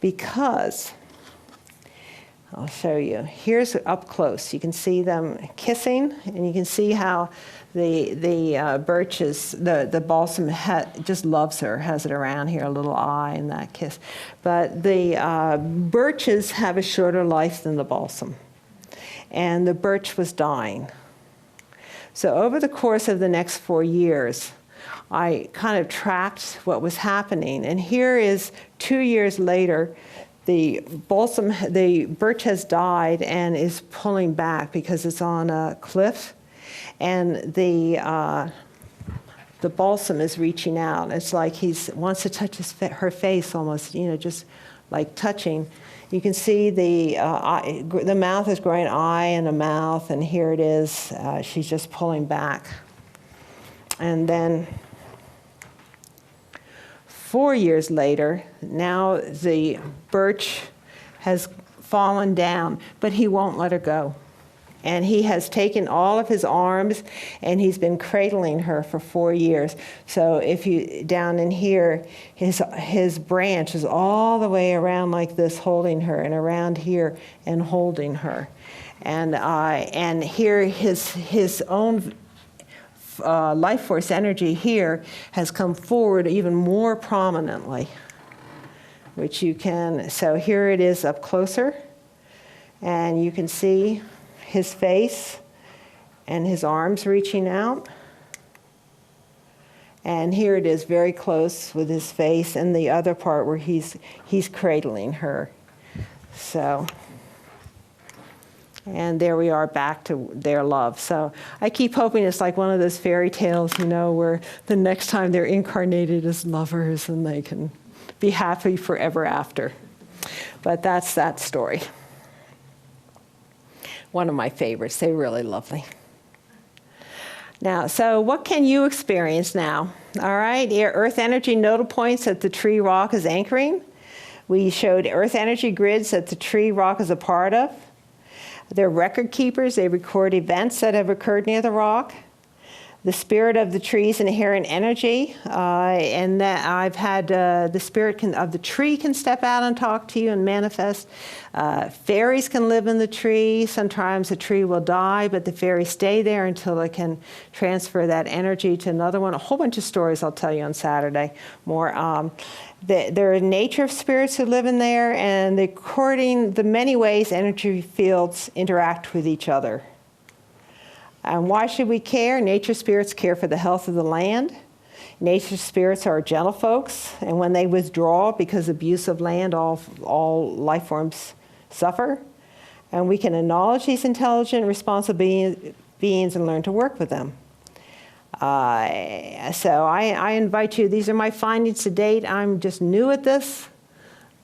because I'll show you. Here's up close. You can see them kissing, and you can see how the birches, the balsam just loves her, has it around here, a little eye and that kiss. But the birches have a shorter life than the balsam, and the birch was dying. So over the course of the next 4 years, I kind of tracked what was happening, and here is 2 years later. The birch has died and is pulling back because it's on a cliff, and the balsam is reaching out. It's like he wants to touch her face almost, just like touching. You can see the mouth is growing eye and a mouth, and here it is. She's just pulling back. And then 4 years later, now the birch has fallen down, but he won't let her go. And he has taken all of his arms, and he's been cradling her for 4 years. So if you, down in here, his branch is all the way around like this, holding her, and around here and holding her. And here his own life force energy here has come forward even more prominently, which you can, so here it is up closer, and you can see his face and his arms reaching out. And here it is very close with his face, and the other part where he's cradling her. So, and there we are back to their love. So I keep hoping it's like one of those fairy tales, where the next time they're incarnated as lovers and they can be happy forever after. But that's that story. One of my favorites. They're really lovely. Now, so what can you experience now? All right, earth energy nodal points that the tree rock is anchoring. We showed earth energy grids that the tree rock is a part of. They're record keepers. They record events that have occurred near the rock. The spirit of the tree's inherent energy, and that I've had the spirit of the tree can step out and talk to you and manifest. Fairies can live in the tree. Sometimes the tree will die, but the fairies stay there until it can transfer that energy to another one. A whole bunch of stories I'll tell you on Saturday more. There are nature spirits who live in there, and according the many ways energy fields interact with each other. And why should we care? Nature spirits care for the health of the land. Nature spirits are gentle folks, and when they withdraw because of abuse of land, all life forms suffer. And we can acknowledge these intelligent, responsible beings and learn to work with them. So I invite you, these are my findings to date. I'm just new at this.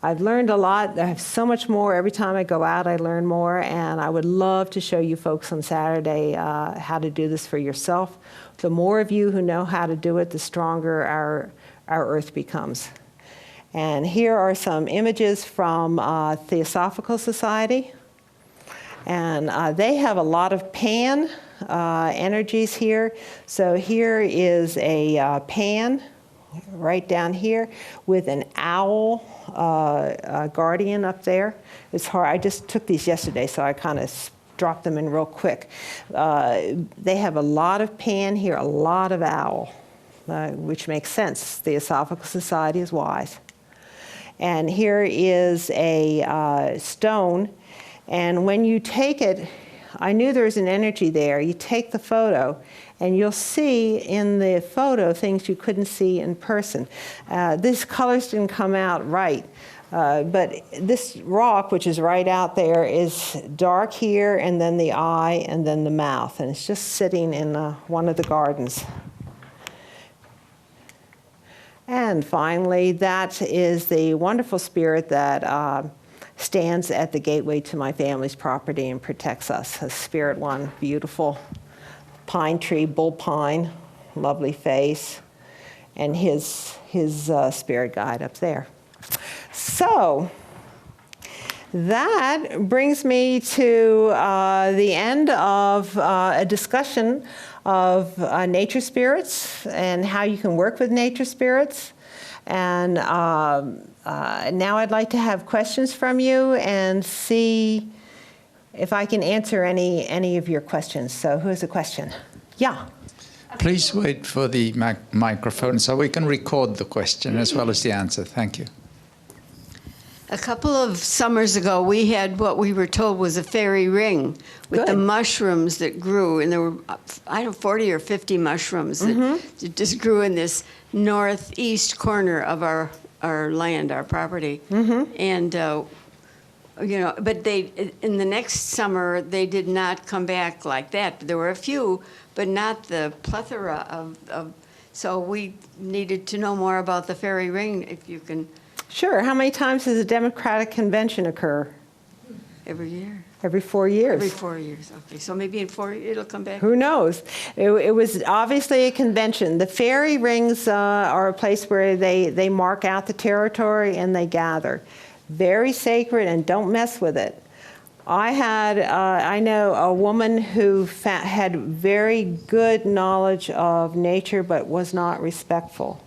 I've learned a lot. I have so much more. Every time I go out, I learn more, and I would love to show you folks on Saturday how to do this for yourself. The more of you who know how to do it, the stronger our Earth becomes. And here are some images from Theosophical Society. And they have a lot of pan energies here. So here is a pan right down here with an owl guardian up there. It's hard. I just took these yesterday, so I kind of dropped them in real quick. They have a lot of pan here, a lot of owl, which makes sense. Theosophical Society is wise. And here is a stone. And when you take it, I knew there was an energy there. You take the photo, and you'll see in the photo things you couldn't see in person. These colors didn't come out right. But this rock, which is right out there, is dark here, and then the eye, and then the mouth. And it's just sitting in one of the gardens. And finally, that is the wonderful spirit that stands at the gateway to my family's property and protects us. A spirit one, beautiful pine tree, bull pine, lovely face, and his spirit guide up there. So that brings me to the end of a discussion of nature spirits and how you can work with nature spirits. And now I'd like to have questions from you and see if I can answer any of your questions. So who has a question? Yeah.
Please wait for the microphone so we can record the question as well as the answer. Thank you.
A couple of summers ago, we had what we were told was a fairy ring with the mushrooms that grew, and there were, 40 or 50 mushrooms that just grew in this northeast corner of our land, our property. And, but in the next summer, they did not come back like that. There were a few, but not the plethora of so we needed to know more about the fairy ring, if you can.
Sure. How many times does a Democratic convention occur?
Every year.
Every 4 years.
Every 4 years. Okay. So maybe in 4 years it'll come back.
Who knows? It was obviously a convention. The fairy rings are a place where they mark out the territory and they gather. Very sacred, and don't mess with it. I know a woman who had very good knowledge of nature but was not respectful.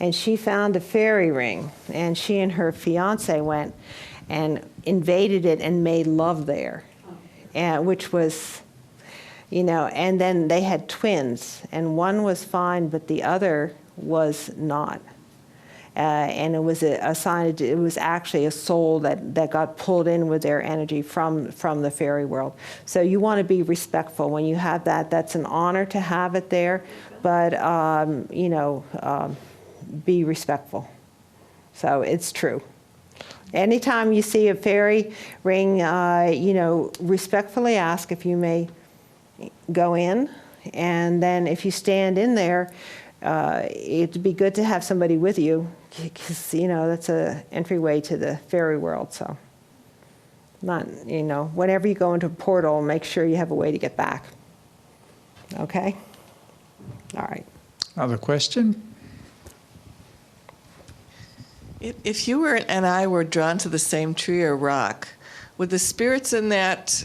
And she found a fairy ring, and she and her fiance went and invaded it and made love there, which was, and then they had twins, and one was fine, but the other was not. And it was a sign, it was actually a soul that got pulled in with their energy from the fairy world. So you want to be respectful. When you have that, that's an honor to have it there, but, be respectful. So it's true. Anytime you see a fairy ring, respectfully ask if you may go in. And then if you stand in there, it'd be good to have somebody with you, because, that's an entryway to the fairy world. So whenever you go into a portal, make sure you have a way to get back. Okay? All right.
Other question?
If you and I were drawn to the same tree or rock, would the spirits in that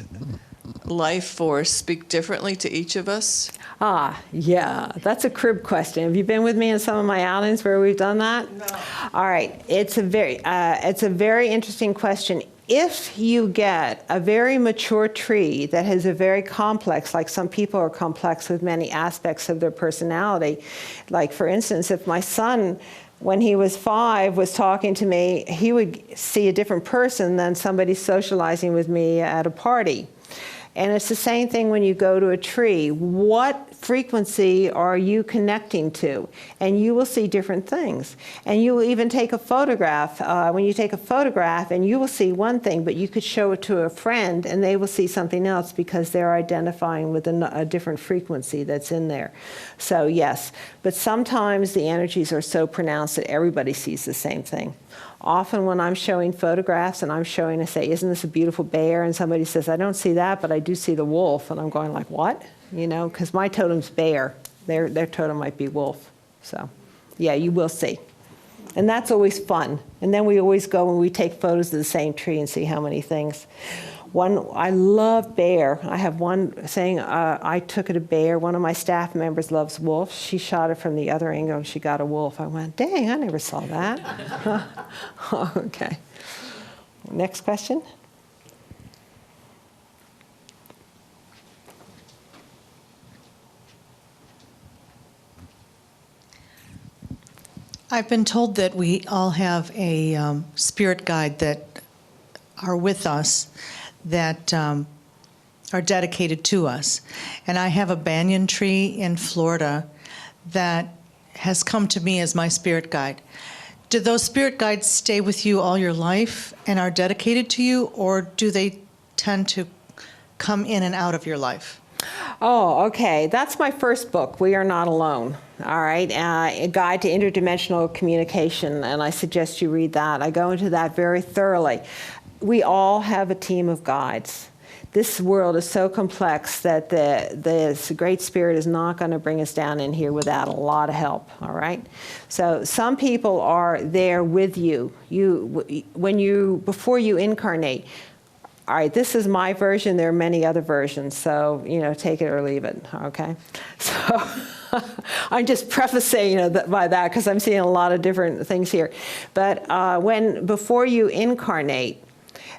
life force speak differently to each of us?
Yeah, that's a crib question. Have you been with me in some of my outings where we've done that?
No.
All right, it's a very interesting question. If you get a very mature tree that has a very complex, like some people are complex with many aspects of their personality, like for instance, if my son, when he was 5, was talking to me, he would see a different person than somebody socializing with me at a party. And it's the same thing when you go to a tree. What frequency are you connecting to? And you will see different things. And you will even take a photograph. When you take a photograph, and you will see one thing, but you could show it to a friend, and they will see something else because they're identifying with a different frequency that's in there. So yes, but sometimes the energies are so pronounced that everybody sees the same thing. Often when I'm showing photographs and I'm showing, I say, isn't this a beautiful bear? And somebody says, I don't see that, but I do see the wolf. And I'm going like, what? You know, because my totem's bear. Their totem might be wolf. So yeah, you will see. And that's always fun. And then we always go and we take photos of the same tree and see how many things. I love bear. I have one saying, I took it a bear. One of my staff members loves wolf. She shot it from the other angle and she got a wolf. I went, dang, I never saw that. Okay. Next question.
I've been told that we all have a spirit guide that are with us, that are dedicated to us. And I have a banyan tree in Florida that has come to me as my spirit guide. Do those spirit guides stay with you all your life and are dedicated to you, or do they tend to come in and out of your life?
Oh, okay. That's my first book, We Are Not Alone. All right. A Guide to Interdimensional Communication, and I suggest you read that. I go into that very thoroughly. We all have a team of guides. This world is so complex that the Great Spirit is not going to bring us down in here without a lot of help, all right? So some people are there with you. Before you incarnate. All right, this is my version. There are many other versions, so, take it or leave it, okay? So I'm just prefacing, by that because I'm seeing a lot of different things here. But before you incarnate,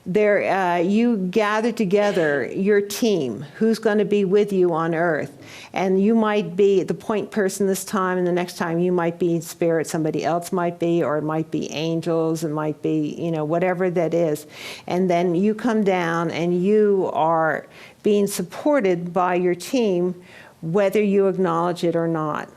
you gather together your team, who's going to be with you on Earth. And you might be the point person this time, and the next time you might be spirit, somebody else might be, or it might be angels, it might be, whatever that is. And then you come down and you are being supported by your team, whether you acknowledge it or not.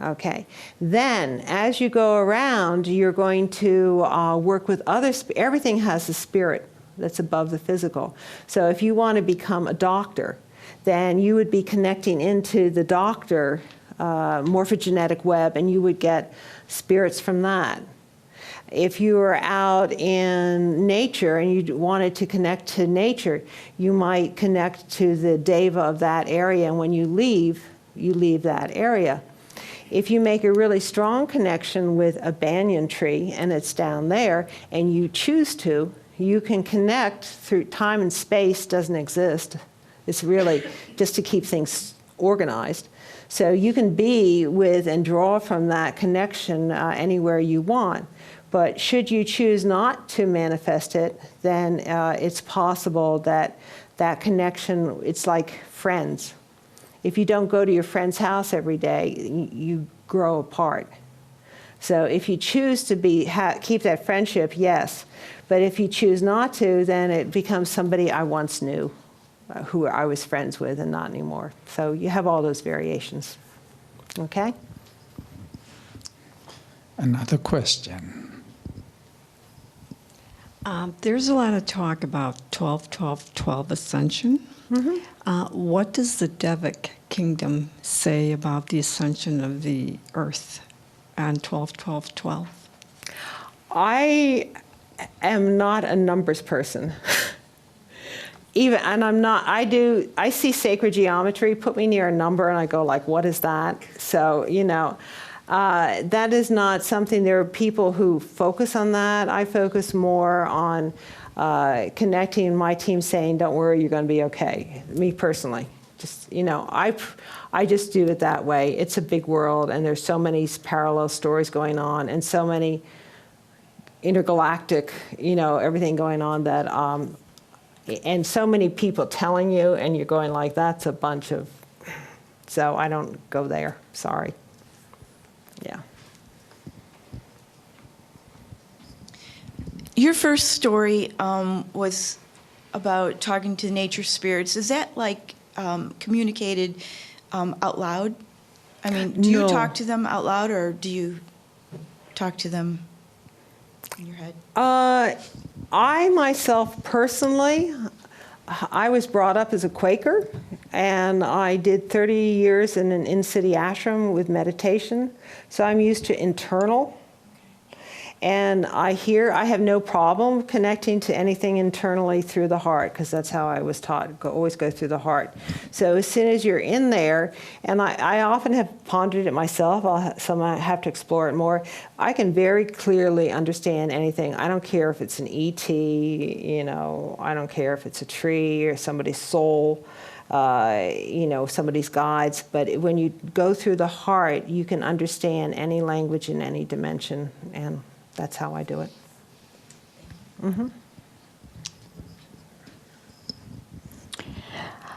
Okay. Then, as you go around, you're going to work with others. Everything has a spirit that's above the physical. So if you want to become a doctor, then you would be connecting into the doctor morphogenetic web, and you would get spirits from that. If you were out in nature and you wanted to connect to nature, you might connect to the deva of that area, and when you leave that area. If you make a really strong connection with a banyan tree, and it's down there, and you choose to, you can connect through time and space doesn't exist. It's really just to keep things organized. So you can be with and draw from that connection anywhere you want. But should you choose not to manifest it, then it's possible that that connection, it's like friends. If you don't go to your friend's house every day, you grow apart. So if you choose to keep that friendship, yes. But if you choose not to, then it becomes somebody I once knew, who I was friends with and not anymore. So you have all those variations. Okay?
Another question.
There's a lot of talk about 12-12-12 ascension. Mm-hmm. What does the Devic kingdom say about the ascension of the earth on 12-12-12?
I am not a numbers person. And I'm not, I see sacred geometry, put me near a number and I go like, what is that? So, that is not something, there are people who focus on that. I focus more on connecting my team saying, don't worry, you're going to be okay. Me personally, just, I just do it that way. It's a big world and there's so many parallel stories going on and so many intergalactic, everything going on that, and so many people telling you and you're going like, that's a bunch of, so I don't go there, sorry. Yeah.
Your first story was about talking to nature spirits, is that like communicated out loud? I mean, do you
No.
talk to them out loud, or do you talk to them in your head?
I myself personally, I was brought up as a Quaker, and I did 30 years in an in-city ashram with meditation, so I'm used to internal. And I have no problem connecting to anything internally through the heart, because that's how I was taught, always go through the heart. So as soon as you're in there, and I often have pondered it myself, I have to explore it more, I can very clearly understand anything. I don't care if it's an ET, I don't care if it's a tree or somebody's soul, somebody's guides, but when you go through the heart, you can understand any language in any dimension, and that's how I do it. Mm-hmm.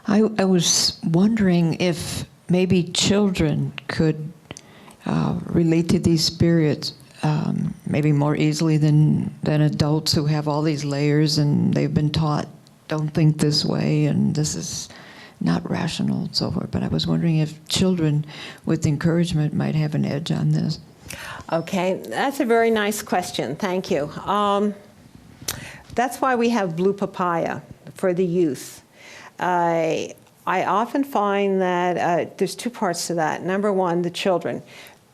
I was wondering if maybe children could relate to these spirits maybe more easily than adults who have all these layers and they've been taught, don't think this way and this is not rational and so forth. But I was wondering if children with encouragement might have an edge on this.
Okay, that's a very nice question. Thank you. That's why we have blue papaya for the youth. I often find that there's two parts to that. Number one, the children.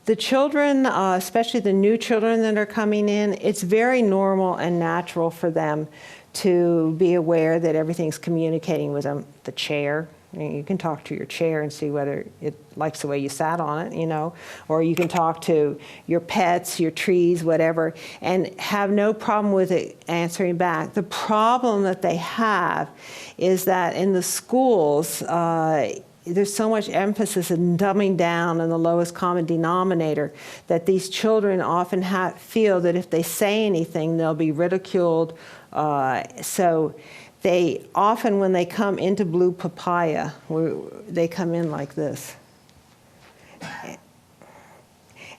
The children, especially the new children that are coming in, it's very normal and natural for them to be aware that everything's communicating with them. The chair. You can talk to your chair and see whether it likes the way you sat on it, or you can talk to your pets, your trees, whatever, and have no problem with it answering back. The problem that they have is that in the schools, there's so much emphasis in dumbing down and the lowest common denominator that these children often feel that if they say anything, they'll be ridiculed. So they often, when they come into blue papaya, they come in like this.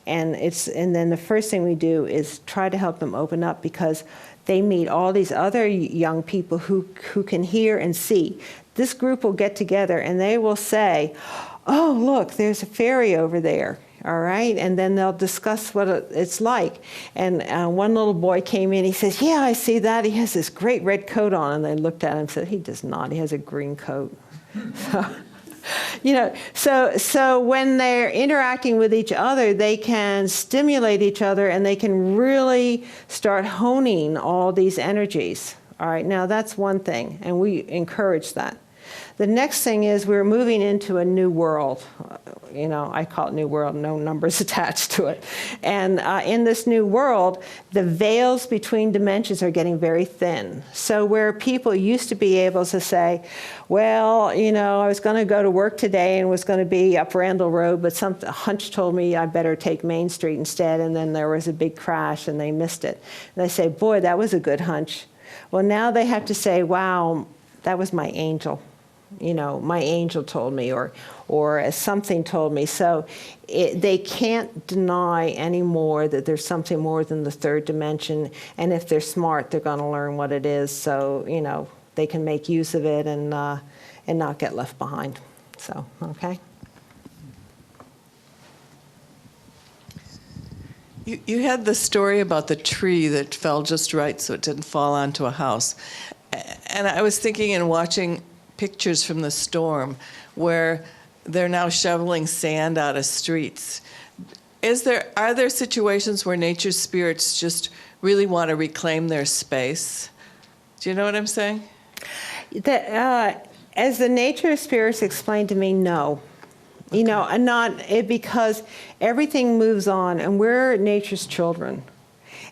And then the first thing we do is try to help them open up, because they meet all these other young people who can hear and see. This group will get together and they will say, oh, look, there's a fairy over there. All right, and then they'll discuss what it's like. And one little boy came in, he says, yeah, I see that. He has this great red coat on. And they looked at him and said, he does not. He has a green coat. So when they're interacting with each other, they can stimulate each other and they can really start honing all these energies. All right, now that's one thing, and we encourage that. The next thing is we're moving into a new world. I call it new world, no numbers attached to it. And in this new world, the veils between dimensions are getting very thin. So where people used to be able to say, well, I was going to go to work today and was going to be up Randall Road, but a hunch told me I better take Main Street instead, and then there was a big crash and they missed it. And they say, boy, that was a good hunch. Well, now they have to say, wow, that was my angel. My angel told me, or something told me. So they can't deny anymore that there's something more than the third dimension. And if they're smart, they're going to learn what it is. So, they can make use of it and not get left behind. So, okay.
You had the story about the tree that fell just right so it didn't fall onto a house. And I was thinking and watching pictures from the storm where they're now shoveling sand out of streets. Are there situations where nature spirits just really want to reclaim their space? Do you know what I'm saying?
As the nature spirits explained to me, no. Okay. Because everything moves on, and we're nature's children,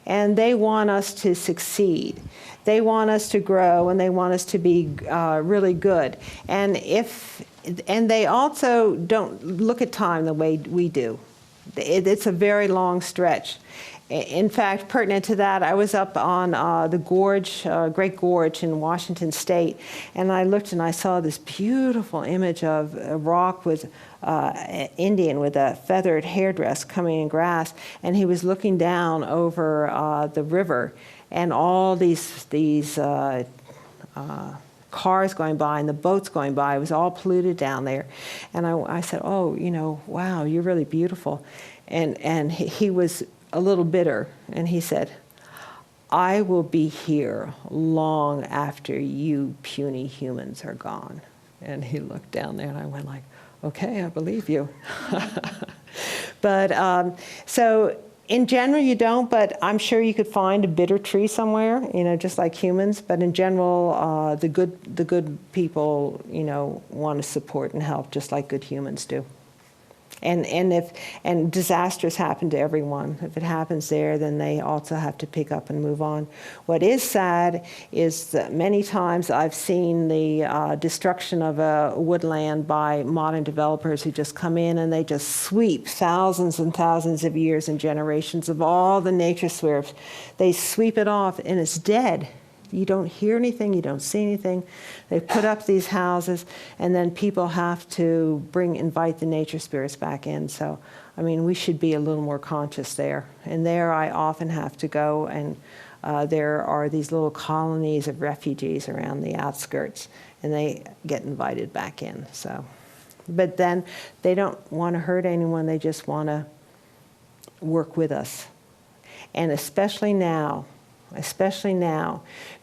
and they want us to succeed. They want us to grow, and they want us to be really good. And they also don't look at time the way we do. It's a very long stretch. In fact, pertinent to that, I was up on the gorge, Great Gorge in Washington State, and I looked and I saw this beautiful image of a rock with an Indian with a feathered hairdress coming in grass, and he was looking down over the river, and all these cars going by and the boats going by. It was all polluted down there. And I said, oh, wow, you're really beautiful. And he was a little bitter, and he said, I will be here long after you puny humans are gone. And he looked down there, and I went like, okay, I believe you. But so in general, you don't, but I'm sure you could find a bitter tree somewhere, just like humans. But in general, the good people, want to support and help just like good humans do. And disasters happen to everyone. If it happens there, then they also have to pick up and move on. What is sad is that many times I've seen the destruction of a woodland by modern developers who just come in and they just sweep thousands and thousands of years and generations of all the nature spheres. They sweep it off and it's dead. You don't hear anything, you don't see anything. They put up these houses, and then people have to invite the nature spirits back in. So, we should be a little more conscious there. And there I often have to go, and there are these little colonies of refugees around the outskirts, and they get invited back in. So, but then they don't want to hurt anyone, they just want to work with us. And especially now,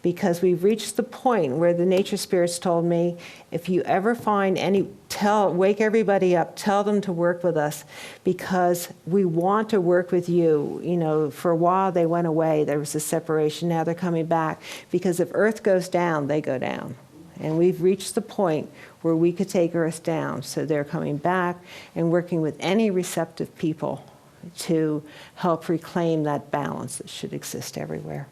because we've reached the point where the nature spirits told me, if you ever find wake everybody up, tell them to work with us, because we want to work with you. For a while they went away, there was a separation, now they're coming back, because if Earth goes down, they go down. And we've reached the point where we could take Earth down, so they're coming back and working with any receptive people to help reclaim that balance that should exist everywhere.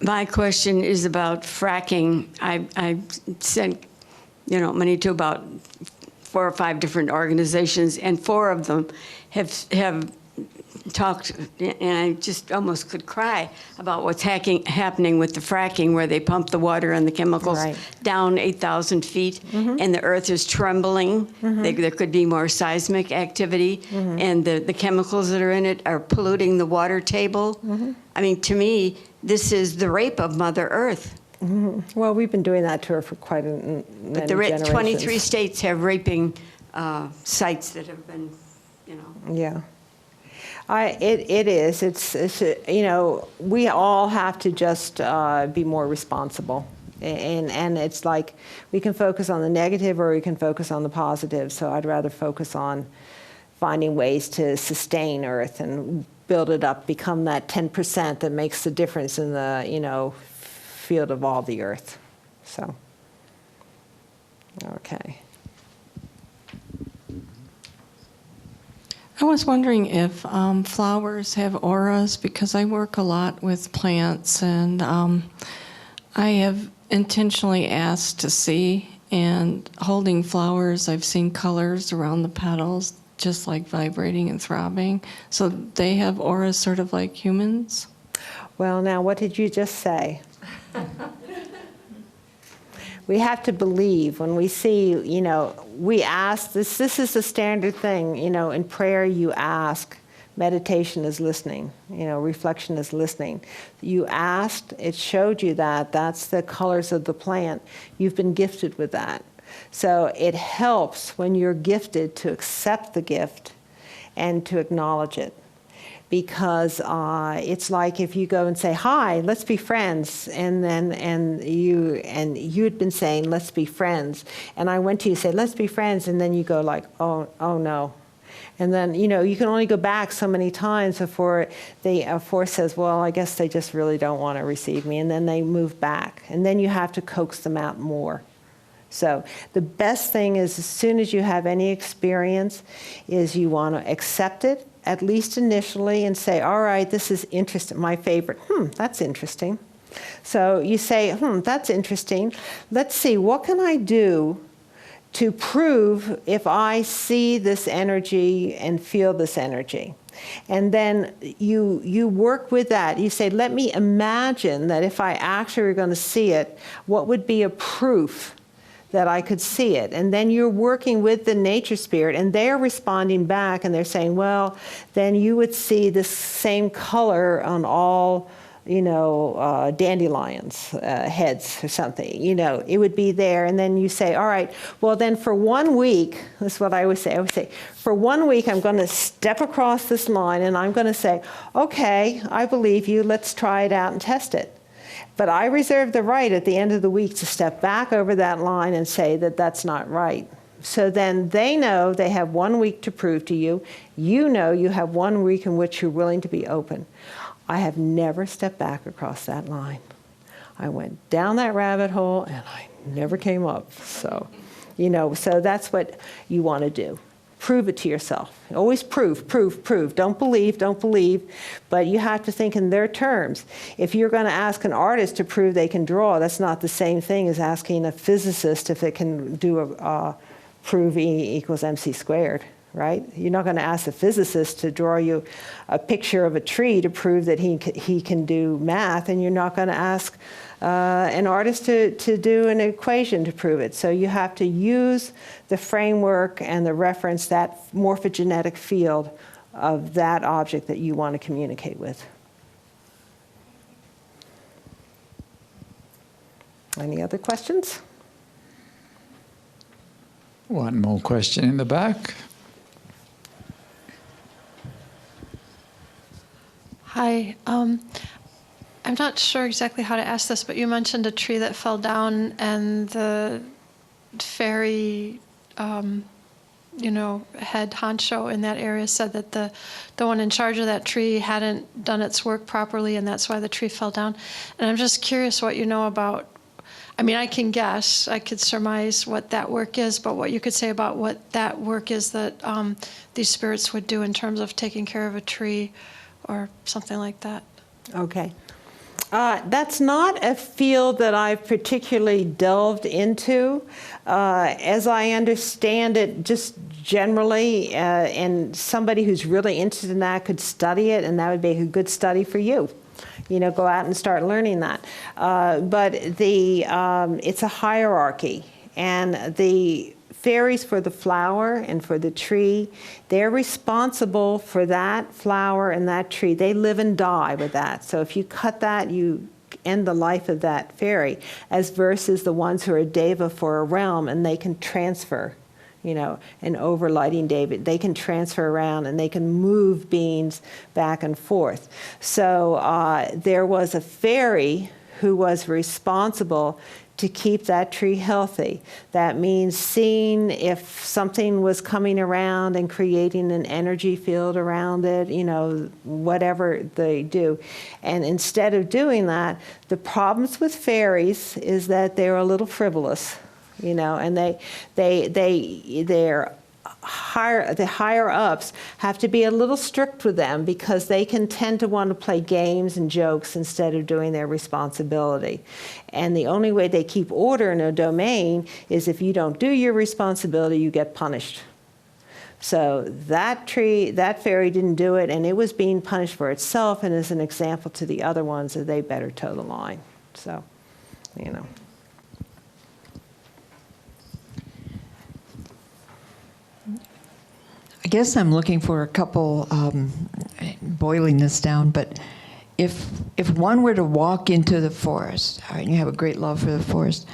My question is about fracking. I sent, money to about 4 or 5 different organizations, and 4 of them have talked, and I just almost could cry about what's happening with the fracking, where they pump the water and the chemicals down 8,000 feet, and the earth is trembling. There could be more seismic activity, and the chemicals that are in it are polluting the water table. To me, this is the rape of Mother Earth.
Well, we've been doing that to her for quite many generations.
23 states have raping sites that have been,
Yeah. It is. It's we all have to just be more responsible. And it's like we can focus on the negative or we can focus on the positive. So I'd rather focus on finding ways to sustain Earth and build it up, become that 10% that makes the difference in the, field of all the Earth. So, okay.
I was wondering if flowers have auras, because I work a lot with plants, and I have intentionally asked to see, and holding flowers, I've seen colors around the petals, just like vibrating and throbbing. So they have auras sort of like humans?
Well, now, what did you just say? We have to believe when we see, we ask, this is the standard thing, in prayer you ask, meditation is listening, reflection is listening. You asked, it showed you that's the colors of the plant. You've been gifted with that. So it helps when you're gifted to accept the gift and to acknowledge it. Because it's like if you go and say, hi, let's be friends, and you had been saying, let's be friends, and I went to you and said, let's be friends, and then you go like, oh no. And then, you can only go back so many times before the force says, well, I guess they just really don't want to receive me, and then they move back, and then you have to coax them out more. So the best thing is, as soon as you have any experience, is you want to accept it, at least initially, and say, all right, this is interesting, my favorite. That's interesting. So you say, that's interesting. Let's see, what can I do to prove if I see this energy and feel this energy? And then you work with that. You say, let me imagine that if I actually were going to see it, what would be a proof that I could see it. And then you're working with the nature spirit, and they're responding back, and they're saying, well, then you would see this same color on all, dandelions heads or something. It would be there. And then you say, all right, well, then for 1 week, this is what I always say. I would say, for 1 week, I'm going to step across this line, and I'm going to say, okay, I believe you. Let's try it out and test it. But I reserve the right at the end of the week to step back over that line and say that that's not right. So then they know they have 1 week to prove to you. You know you have 1 week in which you're willing to be open. I have never stepped back across that line. I went down that rabbit hole and I never came up. So, so that's what you want to do. Prove it to yourself. Always prove. Don't believe. But you have to think in their terms. If you're going to ask an artist to prove they can draw, that's not the same thing as asking a physicist if it can do prove E equals mc squared, right? You're not going to ask a physicist to draw you a picture of a tree to prove that he can do math, and you're not going to ask an artist to do an equation to prove it. So you have to use the framework and the reference, that morphogenetic field of that object that you want to communicate with. Any other questions?
One more question in the back.
Hi. I'm not sure exactly how to ask this, but you mentioned a tree that fell down, and the fairy, head honcho in that area said that the one in charge of that tree hadn't done its work properly, and that's why the tree fell down. And I'm just curious what you know about. I mean, I can guess, I could surmise what that work is, but what you could say about what that work is that these spirits would do in terms of taking care of a tree or something like that.
Okay. That's not a field that I've particularly delved into. As I understand it, just generally, and somebody who's really interested in that could study it, and that would be a good study for you. Go out and start learning that. But it's a hierarchy, and the fairies for the flower and for the tree, they're responsible for that flower and that tree. They live and die with that. So if you cut that, you end the life of that fairy, as versus the ones who are deva for a realm, and they can transfer, an overlighting David. They can transfer around and they can move beings back and forth. So there was a fairy who was responsible to keep that tree healthy. That means seeing if something was coming around and creating an energy field around it, whatever they do. And instead of doing that, the problems with fairies is that they're a little frivolous, and they're the higher ups have to be a little strict with them, because they can tend to want to play games and jokes instead of doing their responsibility. And the only way they keep order in a domain is if you don't do your responsibility, you get punished. So that fairy didn't do it, and it was being punished for itself, and as an example to the other ones that they better toe the line. So,
I guess I'm looking for a couple, boiling this down, but if one were to walk into the forest, and you have a great love for the forest,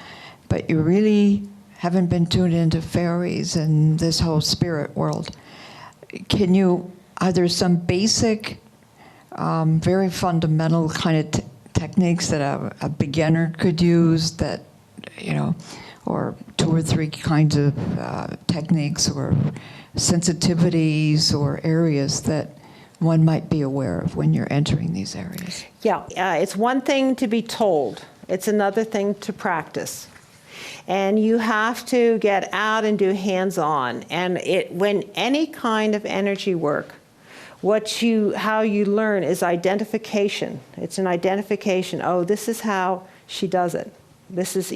but you really haven't been tuned into fairies and this whole spirit world, are there some basic, very fundamental kind of techniques that a beginner could use that, or 2 or 3 kinds of techniques or sensitivities or areas that one might be aware of when you're entering these areas?
Yeah, it's one thing to be told. It's another thing to practice. And you have to get out and do hands-on. And when any kind of energy work, how you learn is identification. It's an identification. Oh, this is how she does it. This is,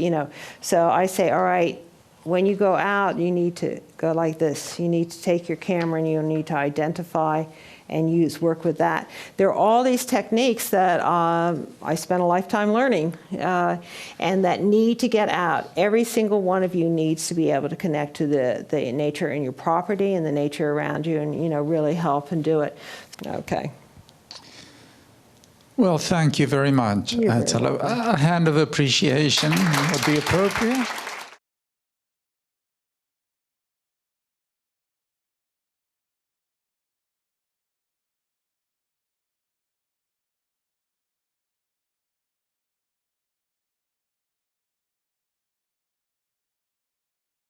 So I say, all right, when you go out, you need to go like this. You need to take your camera and you need to identify and work with that. There are all these techniques that I spent a lifetime learning and that need to get out. Every single one of you needs to be able to connect to the nature in your property and the nature around you and, really help and do it. Okay.
Well, thank you very much, Atala. A hand of appreciation would be appropriate.